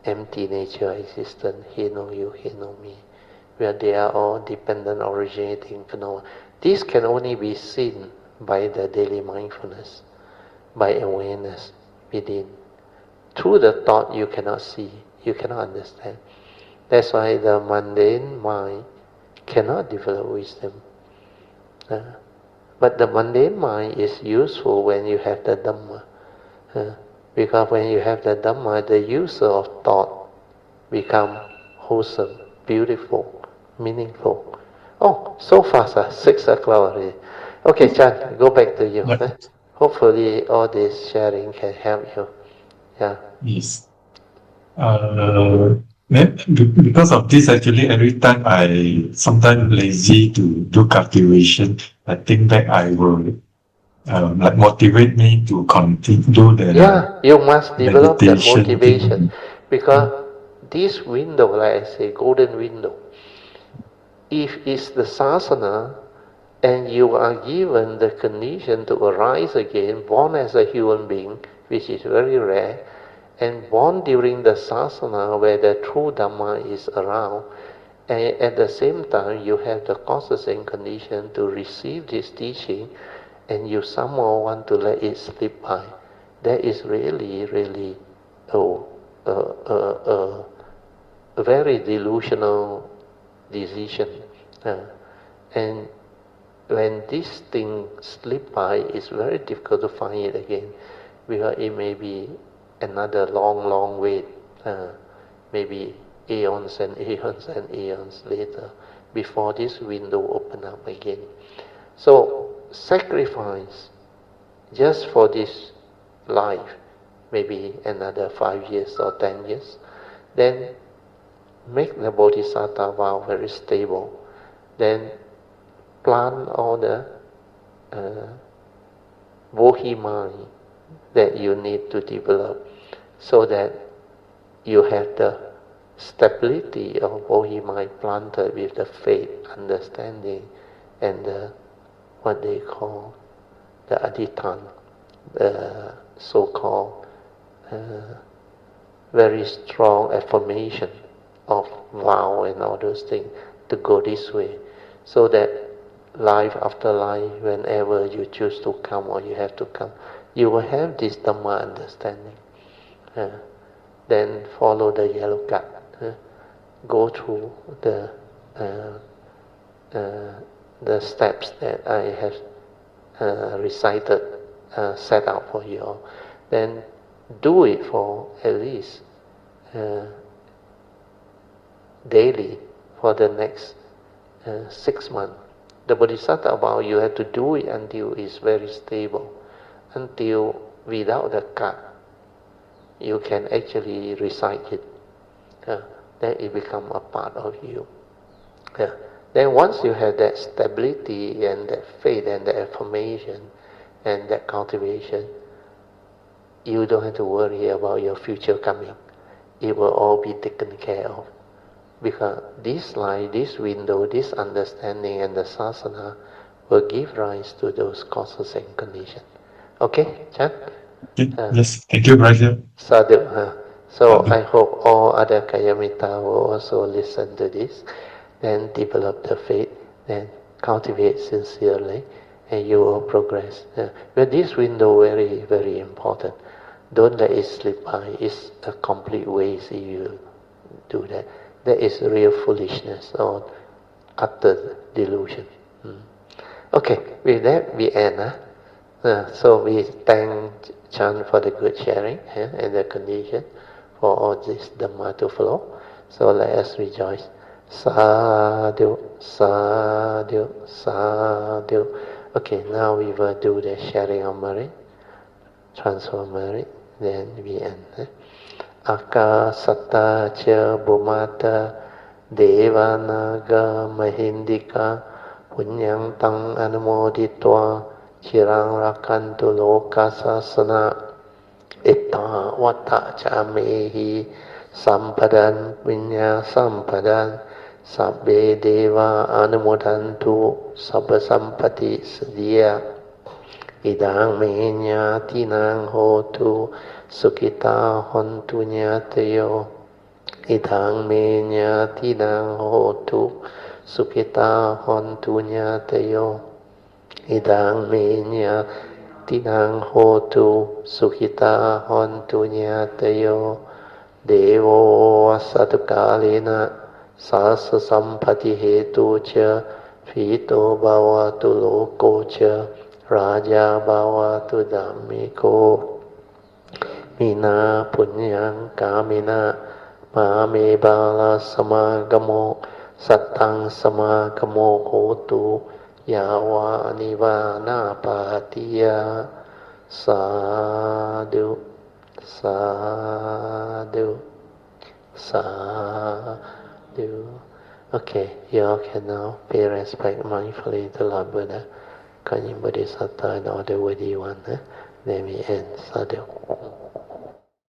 empty nature, existence, he no you, he no me, where they are all dependent, originating phenomena. This can only be seen by the daily mindfulness, by awareness within. Through the thought you cannot see, you cannot understand. That's why the mundane mind cannot develop wisdom. But the mundane mind is useful when you have the Dhamma. Because when you have the Dhamma, the user of thought become wholesome, beautiful, meaningful. Oh, so fast, 6 o'clock already. Okay, Chan, go back to you. Hopefully all this sharing can help you. Yeah. Yes. Because of this, actually, every time I sometimes lazy to do cultivation, I think that I will like motivate me to continue do the you must develop that meditation motivation, because this window, like I say, golden window, if it's the sasana and you are given the condition to arise again, born as a human being, which is very rare, and born during the sasana where the true Dhamma is around, and at the same time you have the causes and condition to receive this teaching, and you somehow want to let it slip by, that is really, really a very delusional decision. And when this thing slip by, it's very difficult to find it again, because it may be another long wait, maybe aeons and aeons and aeons later, before this window open up again. So sacrifice just for this life, maybe another 5 years or 10 years, then make the bodhisattva vow very stable, then plant all the bodhi mind that you need to develop, so that you have the stability of bodhi mind planted with the faith, understanding, and what they call the adhitthana, the so-called very strong affirmation of vow and all those things, to go this way, so that life after life, whenever you choose to come or you have to come, you will have this Dhamma understanding. Then follow the yellow cut. Go througthe steps that I have recited, set out for you all. Then do it for at least daily for the next 6 months. The Bodhisattva vow, you have to do it until it's very stable, until without the cut you can actually recite it. Then it becomes a part of you. Then once you have that stability and that faith and that affirmation and that cultivation, you don't have to worry about your future coming. It will all be taken care of. Because this light, this window, this understanding and the sasana will give rise to those causes and conditions. Okay, Chan? Yes, thank you, brother. Sadhu. So I hope all other Kayamita will also listen to this, then develop the faith, then cultivate sincerely, and you will progress. But this window very, very important. Don't let it slip by. It's a complete waste if you do that. That is real foolishness or utter delusion. Okay, with that we end. So we thank Chan for the good sharing and the condition for all this Dhamma to flow. So let us rejoice. Sadhu, sadhu, sadhu. Okay, now we will do the sharing of merit, transfer merit, then we end. Akasata cha bhumata devanaga mahindika punyang tang anumoditva chirang rakantu lokasasana itta vata cha mehi sampadan punya sampadan sabbe deva anumodantu sabba sampati sedia idang me nyati nang hotu sukita hontu nyatayo idang me nyati nang hotu sukita hontu nyatayo idang me nyati nang hotu sukita hontu nyatayo devo asatukalena sasa sampati hetu cha phito bhavatu loko cha raja bhavatu dhammiko mina punyang kamina mame bala samagamo sattang samagamo hotu yawa nivana patiya sadhu sadhu sadhu. Okay, you all can now pay respect mindfully to Lord Buddha, Kanyin Bodhisattva and all the worthy ones. Then we end. Sadhu.